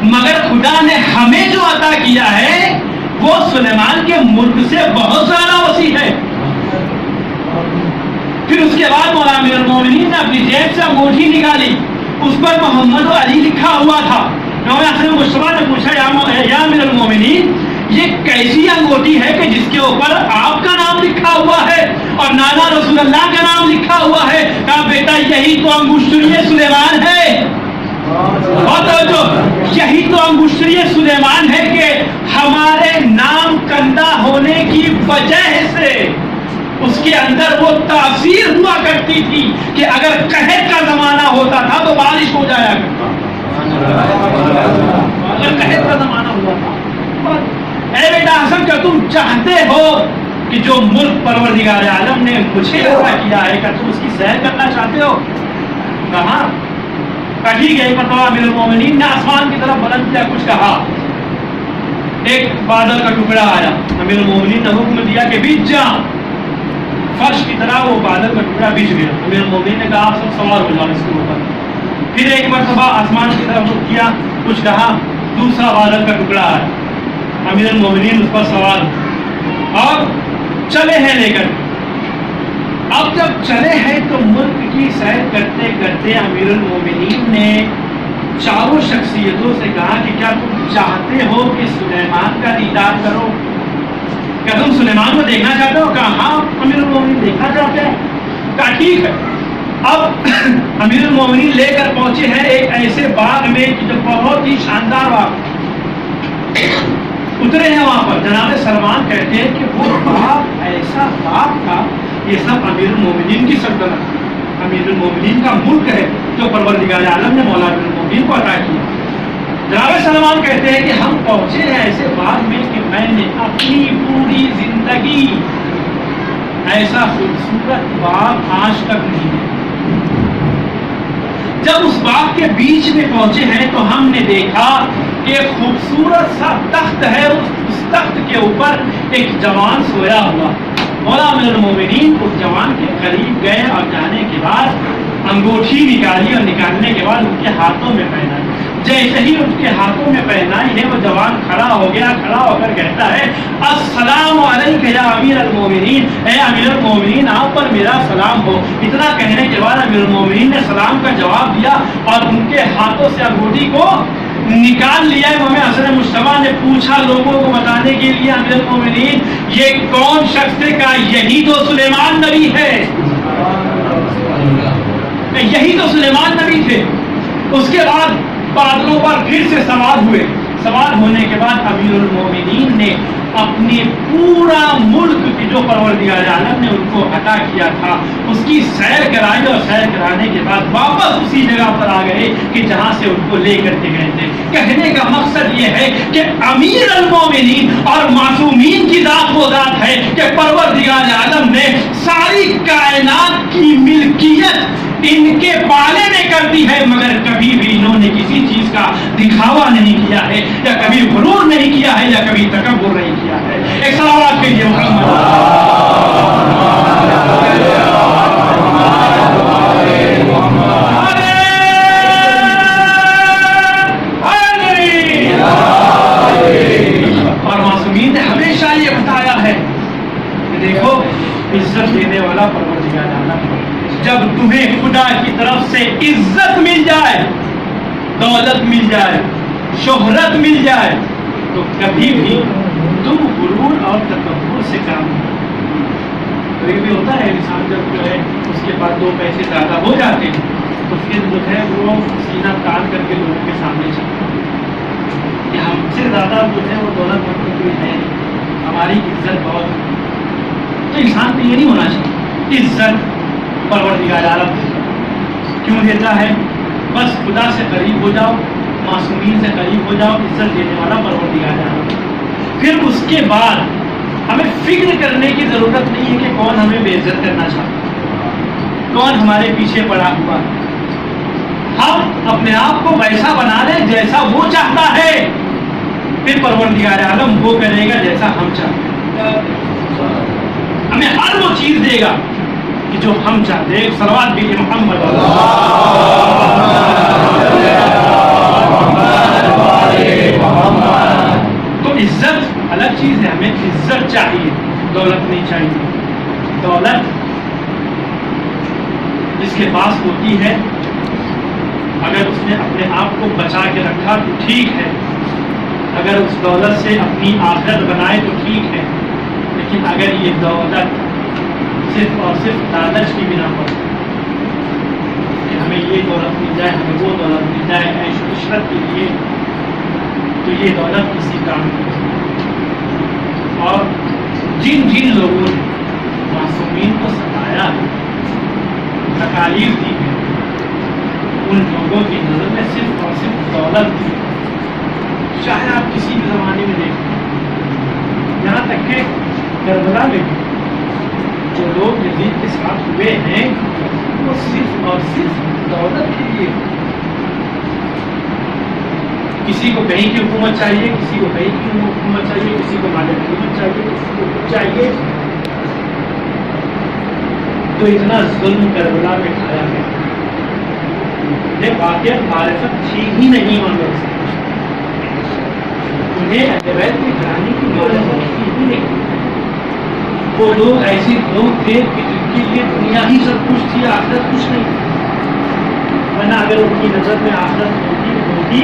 مگر خدا نے ہمیں جو عطا کیا ہے وہ سلیمان کے ملک سے بہت زیادہ وسیع ہے. پھر اس کے بعد مولا امیر المومنین نے اپنی جیب سے انگوٹھی نکالی، اس پر محمد و علی لکھا ہوا تھا. مشتبہ نے پوچھا یا امیر المومنین، یہ کیسی انگوٹھی ہے کہ جس کے اوپر آپ کا نام لکھا ہوا ہے اور نانا رسول اللہ کا نام لکھا ہوا ہے؟ کہا بیٹا یہی تو انگشتری سلیمان ہے. یہی تو انگشتری سلیمان ہے کہ ہمارے نام کندہ ہونے کی وجہ سے اس کے اندر وہ تاثیر ہوا کرتی تھی کہ اگر قحط کا زمانہ ہوتا تھا تو بارش ہو جایا کرتا. اگر قحط کا زمانہ ہوا تھا. اے بیٹا حسن، کیا تم چاہتے ہو کہ جو ملک پروردگار عالم نے مجھے عطا کیا ہے کیا تم اس کی سیر کرنا چاہتے ہو؟ کہاں؟ ٹھیک ہے. ایک مرتبہ امیر المومنین نے آسمان کی طرف بلند کیا، کچھ کہا، ایک بادل کا ٹکڑا آیا. امیر المومنین نے حکم دیا کہ بیچ جا. فرش کی طرح وہ بادل کا ٹکڑا بیچ گیا. امیر المومنین نے کہا آپ سب سوار ہو جاؤ اس کے اوپر. پھر ایک مرتبہ آسمان کی طرف رخ کیا، کچھ کہا، دوسرا بادل کا ٹکڑا آیا. امیر المومنین اس پر سوار اور چلے ہیں لے کر. اب جب چلے ہیں تو ملک کی سیر کرتے کرتے امیر المومنین نے چاروں شخصیتوں سے کہا کہ کیا تم چاہتے ہو کہ سلیمان کا دیدار کرو؟ کیا تم سلیمان کو دیکھنا چاہتے ہو؟ کہا ہاں امیر المومنین دیکھنا چاہتے ہیں. کہا ٹھیک ہے. اب امیر المومنین لے کر پہنچے ہیں ایک ایسے باغ میں جو بہت ہی شاندار باغ. اترے ہیں وہاں پر. جناب سلمان کہتے ہیں کہ وہ باغ ایسا باغ تھا، یہ سب امیر المومنین کی سلطنت، امیر المومنین کا ملک ہے جو پروردگار عالم نے مولا امیر المومنین کو عطا کیا. جناب سلمان کہتے ہیں کہ ہم پہنچے ہیں ایسے باغ میں کہ میں نے اپنی پوری زندگی ایسا خوبصورت باغ آج تک نہیں دیکھا. جب اس باغ کے بیچ میں پہنچے ہیں تو ہم نے دیکھا کہ خوبصورت سا تخت ہے، اس تخت کے اوپر ایک جوان سویا ہوا. مولا امیر المومنین اس جوان کے قریب گئے اور جانے کے بعد انگوٹھی نکالی اور نکالنے کے بعد ان کے ہاتھوں میں پہنائی. جیسے ہی ان کے ہاتھوں میں پہنائی ہے وہ جوان کھڑا ہو گیا. کھڑا ہو کر کہتا ہے السلام علیکم یا امیر المومنین، اے امیر المومنین آپ پر میرا سلام ہو. اتنا کہنے کے بعد امیر المومنین نے سلام کا جواب دیا اور ان کے ہاتھوں سے انگوٹھی کو نکال لیا. امام حسن مشتبہ نے پوچھا لوگوں کو بتانے کے لیے امیر المومنین یہ کون شخص ہے؟ کہا یہی تو سلیمان نبی ہے، یہی تو سلیمان نبی تھے. اس کے بعد بادلوں پر پھر سے سوار ہوئے. سوار ہونے کے بعد امیر المومنین نے اپنے پورا ملک کی جو پروردگار عالم نے ان کو عطا کیا تھا اس کی سیر کرائی اور سیر کرانے کے بعد واپس اسی جگہ پر آ گئے کہ جہاں سے ان کو لے کر کے گئے تھے. کہنے کا مقصد یہ ہے کہ امیر المومنین اور معصومین کی ذات وہ ذات ہے کہ پروردگار عالم نے ساری کائنات کی ملکیت ان کے پالے میں کر دی ہے، مگر کبھی بھی انہوں نے کسی چیز کا دکھاوا نہیں کیا ہے، یا کبھی غرور نہیں کیا ہے، یا کبھی تکبر نہیں کیا ہے. ایک صلوات کے لیے اور معصومین نے ہمیشہ یہ بتایا ہے کہ دیکھو عزت دینے والا پروردگار تمہیں خدا کی طرف سے عزت مل جائے، دولت مل جائے، شہرت مل جائے، تو کبھی بھی تم غرور اور تکبر سے کام نہیں۔ کبھی بھی ہوتا ہے انسان جب جو ہے اس کے پاس دو پیسے زیادہ ہو جاتے ہیں تو پھر جو ہے وہ سینہ تان کر کے لوگوں کے سامنے چلتا ہے کہ ہم سے زیادہ جو ہے وہ دولت مند کوئی ہے، ہماری عزت بہت۔ تو انسان کو یہ نہیں ہونا چاہیے۔ عزت پروردگار عالم کیوں دیتا ہے؟ بس خدا سے قریب ہو جاؤ، معصومین سے قریب ہو جاؤ، عزت دینے والا پروردگار عالم۔ پھر اس کے بعد ہمیں فکر کرنے کی ضرورت نہیں ہے کہ کون ہمیں بے عزت کرنا چاہتا ہے، کون ہمارے پیچھے پڑا ہوا ہے۔ ہم اپنے آپ کو ویسا بنا لیں جیسا وہ چاہتا ہے، پھر پروردگار عالم وہ کرے گا جیسا ہم چاہتے ہیں۔ ہمیں ہر وہ چیز دے گا کہ جو ہم چاہتے ہیں۔ صلوات بھی محمد تو عزت الگ چیز ہے، ہمیں عزت چاہیے، دولت نہیں چاہیے۔ دولت جس کے پاس ہوتی ہے اگر اس نے اپنے آپ کو بچا کے رکھا تو ٹھیک ہے، اگر اس دولت سے اپنی آخرت بنائے تو ٹھیک ہے، لیکن اگر یہ دولت صرف اور صرف لالچ کی بنا پر کہ ہمیں یہ دولت مل جائے، ہمیں وہ دولت مل جائے عیش و عشرت کے لیے، تو یہ دولت کسی کام نہیں۔ اور جن جن لوگوں نے معصومین کو ستایا ہے، تکالیف دی ہے، ان لوگوں کی نظر میں صرف اور صرف دولت تھی۔ چاہے آپ کسی بھی زمانے میں دیکھیں، یہاں تک کہ کربلا میں بھی جو لوگ یزید کے ساتھ ہوئے ہیں وہ صرف اور صرف دولت کے لیے، کسی کو کہیں کی حکومت چاہیے، کسی کو کہیں کی حکومت چاہیے، کسی کو مال حکومت چاہیے، کسی کو کچھ چاہیے، تو اتنا ظلم کربلا میں کھایا گیا۔ یہ واقعہ معرفت تھی ہی نہیں ان لوگ سے، انہیں اہل بیت کی گھرانے کی معرفت تھی ہی نہیں۔ وہ لوگ ایسے لوگ تھے کہ جن کے لیے دنیا ہی سب کچھ تھی، آخرت کچھ نہیں تھی۔ ورنہ اگر ان کی نظر میں آخرت ہوتی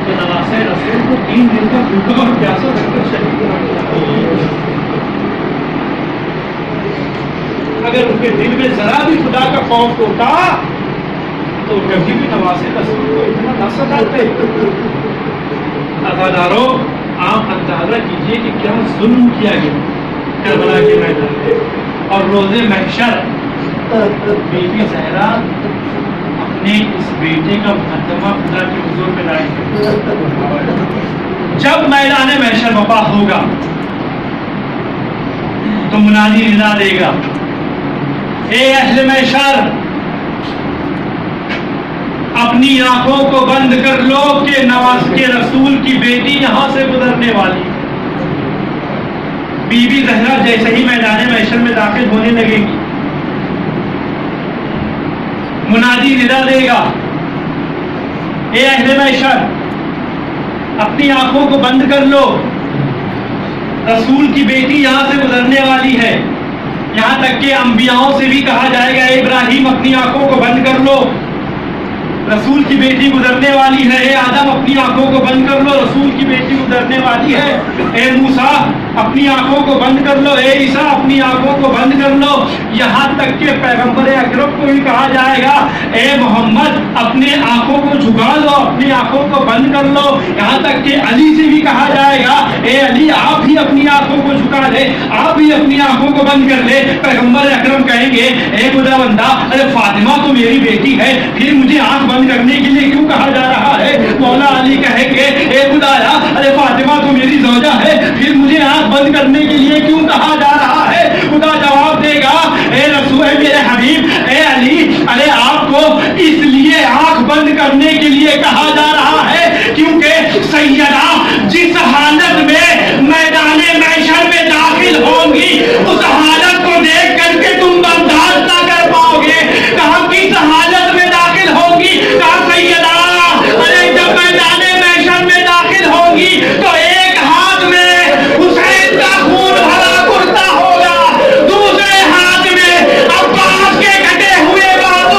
تو نواسہ رسول کو 3 دن کا بھوکا اور پیاسا رکھ کر شہید کرا دیا۔ اگر ان کے دل میں ذرا بھی خدا کا خوف ہوتا تو کبھی بھی نواسہ رسول کو اتنا نہ ستاتے۔ عزاداروں، آپ اندازہ کیجئے کہ کیا ظلم کیا گیا کربلا کے میدان میں۔ اور روز محشر بی بی زہرا اپنے اس بیٹے کا مقدمہ خدا کے حضور میں لائیں گے۔ جب میدان محشر وفا ہوگا تو منادی ندا دے گا، اے اہل محشر، اپنی آنکھوں کو بند کر لو کہ نواز کے رسول کی بیٹی یہاں سے گزرنے والی۔ بی بی زہرا جیسے ہی میدان محشر میں داخل ہونے لگے گی، منادی ندا دے گا، اے اہل محشر، اپنی آنکھوں کو بند کر لو، رسول کی بیٹی یہاں سے گزرنے والی ہے۔ یہاں تک کہ انبیاؤں سے بھی کہا جائے گا، اے ابراہیم اپنی آنکھوں کو بند کر لو، رسول کی بیٹی گزرنے والی ہے۔ اے آدم اپنی آنکھوں کو بند کر لو، رسول کی بیٹی گزرنے والی ہے۔ اے موسیٰ اپنی آنکھوں کو بند کر لو، اے عیسیٰ اپنی آنکھوں کو بند کر لو۔ یہاں تک کہ پیغمبر اکرم کو بھی کہا جائے گا، اے محمد اپنے آنکھوں کو جھکا لو، اپنی آنکھوں کو بند کر لو۔ یہاں تک کہ علی سے بھی کہا جائے گا، اے علی آپ بھی اپنی آنکھوں کو جھکا لے، آپ بھی اپنی آنکھوں کو بند کر لے۔ پیغمبر اکرم کہیں گے، اے خدا بندہ، ارے فاطمہ تو میری بیٹی ہے، پھر مجھے آنکھ بند کرنے کے لیے کیوں کہا جا رہا ہے؟ مولا علی کہیں گے، اے خدایا، ارے فاطمہ تو میری زوجہ ہے، پھر مجھے آنکھ بند کرنے کے لیے کیوں کہا جا رہا ہے؟ خدا جواب دے گا، اے رسول میرے حبیب، اے علی، ارے آپ کو اس لیے آنکھ بند کرنے کے لیے کہا جا رہا ہے کیونکہ سیدہ جس حالت میں میدان محشر میں داخل ہوں گی، اس حالت کو دیکھ کر کے تم برداشت نہ کر پاؤ گے۔ کہاں کس حالت میں داخل ہوگی؟ کہاں سیدہ، ارے جب میدان محشر میں داخل ہوگی تو ایک ہاتھ میں حسین کا خون بھرا کرتا ہوگا، دوسرے ہاتھ میں عباس کے کٹے ہوئے بازو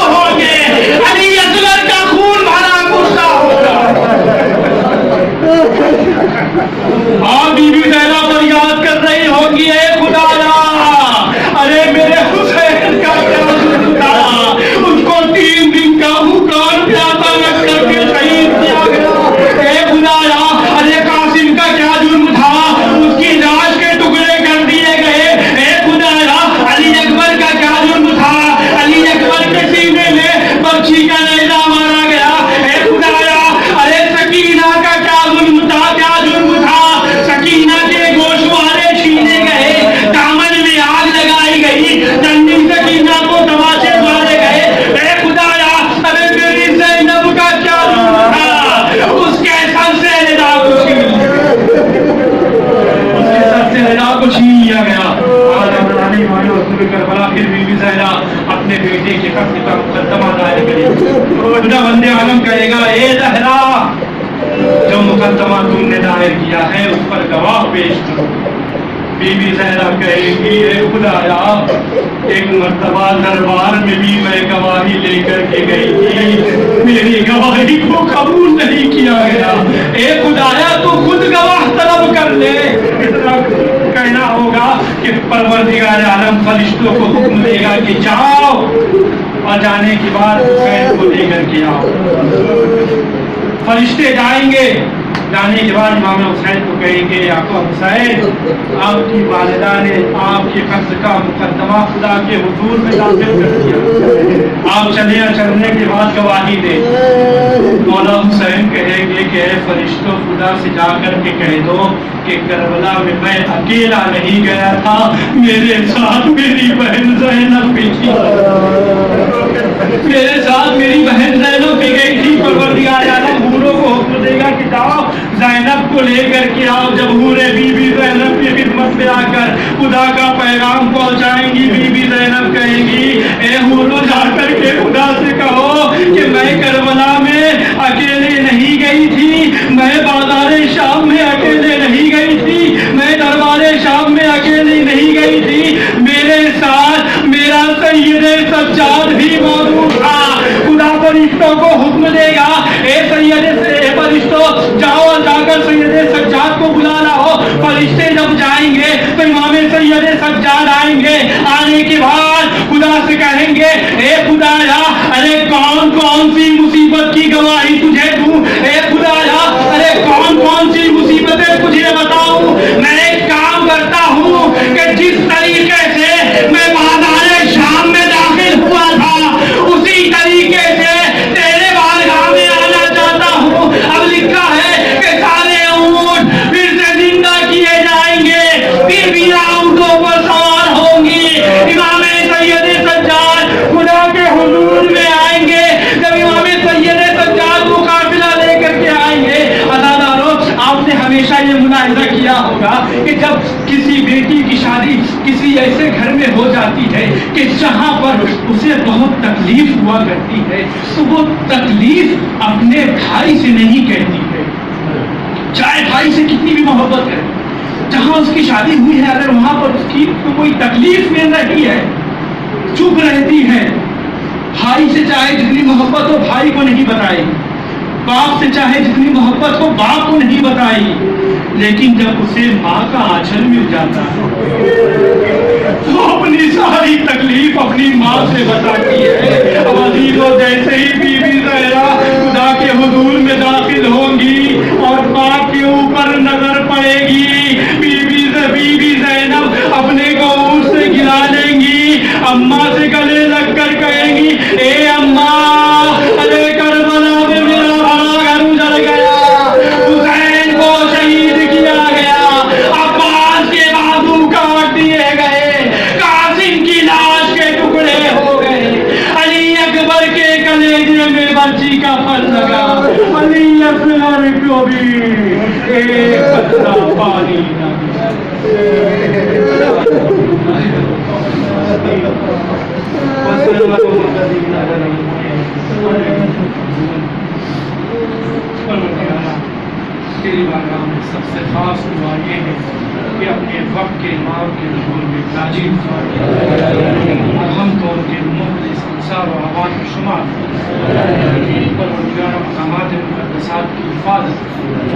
اپنے بیٹے کے قتل کا مقدمہ دائر کرے. خدا بند عالم کہے گا اے زہرا جو مقدمہ تم نے دائر کیا ہے اس پر گواہ پیش کرو. بی بی زہرا کہے گی اے خدایا ایک مرتبہ دربار میں بھی میں گواہی لے کر کے گئی تھی, میری گواہی کو قبول نہیں کیا گیا. اے خدایا تو خود گواہ طلب کر لے. اتنا کہنا ہوگا کہ پروردگار عالم فرشتوں کو حکم دے گا کہ جاؤ, اور جانے کے بعد حسین کو لے کر کے آؤ. فرشتے جائیں گے, جانے کے بعد امام حسین کو کہیں گے آقا حسین آپ کی والدہ نے آپ کے قتل کا مقدمہ خدا کے حضور میں داخل کر دیا, آپ چلنے کے بعد گواہی دیں. مولا حسین کہیں گے کہ اے فرشتوں خدا سے جا کر کے کہہ دو کہ کربلا میں اکیلا نہیں گیا تھا, میرے ساتھ میری بہن زینب بھی تھی, میرے ساتھ میری بہن زینب بھی گئی تھی. پروردگار عالم حوروں کو حکم دے گا کہ جاؤ زینب کو لے کر کے آؤ. جب حوریں بی بی زینب کی خدمت میں آ کر خدا کا پیغام پہنچائیں گی, بی بی زینب کہیں گی اے حوروں جا کر کے خدا سے کہو کہ میں کربلا میں اکیلے نہیں گئی تھی, میں بازار شام میں اکیلے نہیں گئی تھی, میں دربار شام میں اکیلی نہیں گئی تھی, میرے ساتھ میرا سید سجاد بھی موجود تھا. خدا فرشتوں کو حکم دے گا اے فرشتوں جاؤ جا کر سید سجاد کو بلا لاؤ. فرشتے جب جائیں گے تو امام سید سجاد آئیں گے. آنے کے بعد خدا سے کہیں گے اے خدایا ارے کون کون سی مصیبت کی گواہی تجھے دوں, اے خدایا ارے کون کون سی مصیبتیں تجھے بتاؤں. میں ایک کام کرتا ہوں کہ جس طریقے سے میں بازار شام میں داخل ہوا تھا اسی طریقے سے تیرے بارگاہ میں آنا چاہتا ہوں. اب لکھا ہے کہ سارے اونٹ پھر سے زندہ کیے جائیں گے, پھر بھی اونٹوں پر سوار ہوں گی. امام سید سجاد خدا کے حضور میں آئیں گے. جب امام سید سجاد کو قافلہ لے کر کے آئیں گے, عزادارو آپ نے ہمیشہ یہ ملاحظہ کیا ہوگا کہ جب کسی بیٹی کی شادی کسی ایسے گھر میں ہو جاتی ہے کہ جہاں پر اسے بہت تکلیف ہوا کرتی ہے تو وہ تکلیف اپنے بھائی سے نہیں کہتی ہے, چاہے بھائی سے کتنی بھی محبت کرے. جہاں اس کی شادی ہوئی ہے اگر وہاں پر اس کی کوئی تکلیف مل رہی ہے چپ رہتی ہے. بھائی سے چاہے جتنی محبت ہو بھائی کو نہیں بتائی, باپ سے چاہے جتنی محبت ہو باپ کو نہیں بتائی, لیکن جب اسے ماں کا آنچل مل جاتا ہے تو اپنی ساری تکلیف اپنی ماں سے بتاتی ہے. اب عزیزو جیسے ہی بی بی زہرا خدا کے حضور میں داخل ہوں گی اور باپ کے اوپر نظر پڑے گی, بی بی زینب اپنے کو اونٹ سے گرا لیں گی, اماں سے گلے لگ کر کہیں گی اے اماں ارے کربلا میں میرا بڑا گھر اجڑ گیا, حسین کو شہید کیا گیا, عباس کے بازو کاٹ دیے گئے, قاسم کی لاش کے ٹکڑے ہو گئے, علی اکبر کے کلیجے میں برچی کا پھل لگا, علی اصغر کو بھی ایک قطرہ پانی نہ تیری بارگاہ میں سب سے خاص دعا یہ ہے کہ اپنے وقت کے امام کے ظہور میں تاجیل اور ہم کو ان کے مخلص انصار و عوام میں شمار پروردگار مقامات مقدسات کی حفاظت,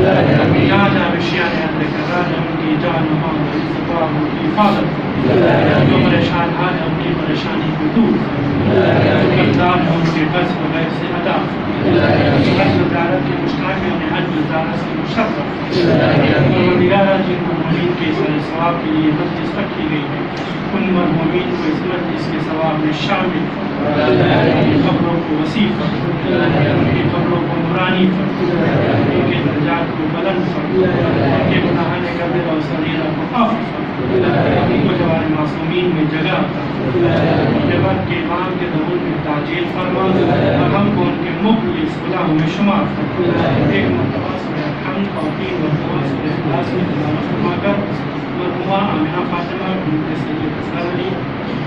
جہاں جہاں وشیان اہل کرار ان کی جان و مال و عزت و آبرو کی حفاظت, جو پریشان حال ہے ان کی پریشانی کو دور, جو قرضدار ہے ان کے قرض کو غیر سے ادا, حج و زیارت کے مشتاق ہیں انہیں حج و زیارت سے مشرف. پروردگار جن مرحومین کے ثواب کے لیے مجلس رکھی گئی ہے ان مرحومین کو اس مجلس کے ثواب میں شامل, ان کی قبروں کو وسیع کر, ان کی قبروں کو نورانی کر, ان کے درجات کو بلند کر, ان کے گناہان کبیرہ و صغیرہ کو معاف کر, ان کو جوار معصومین میں جگہ کر, اپنے وقت کے امام کے ظہور میں تاجیل فرما اور ہم کو ان کے مخلص غلاموں میں شمار کر. ایک مرتبہ سورہ الحمد اور 3 مرتبہ سورہ اخلاص میں تلاوت فرما کر مرحومہ آمنہ فاطمہ بنت سید اصغر علی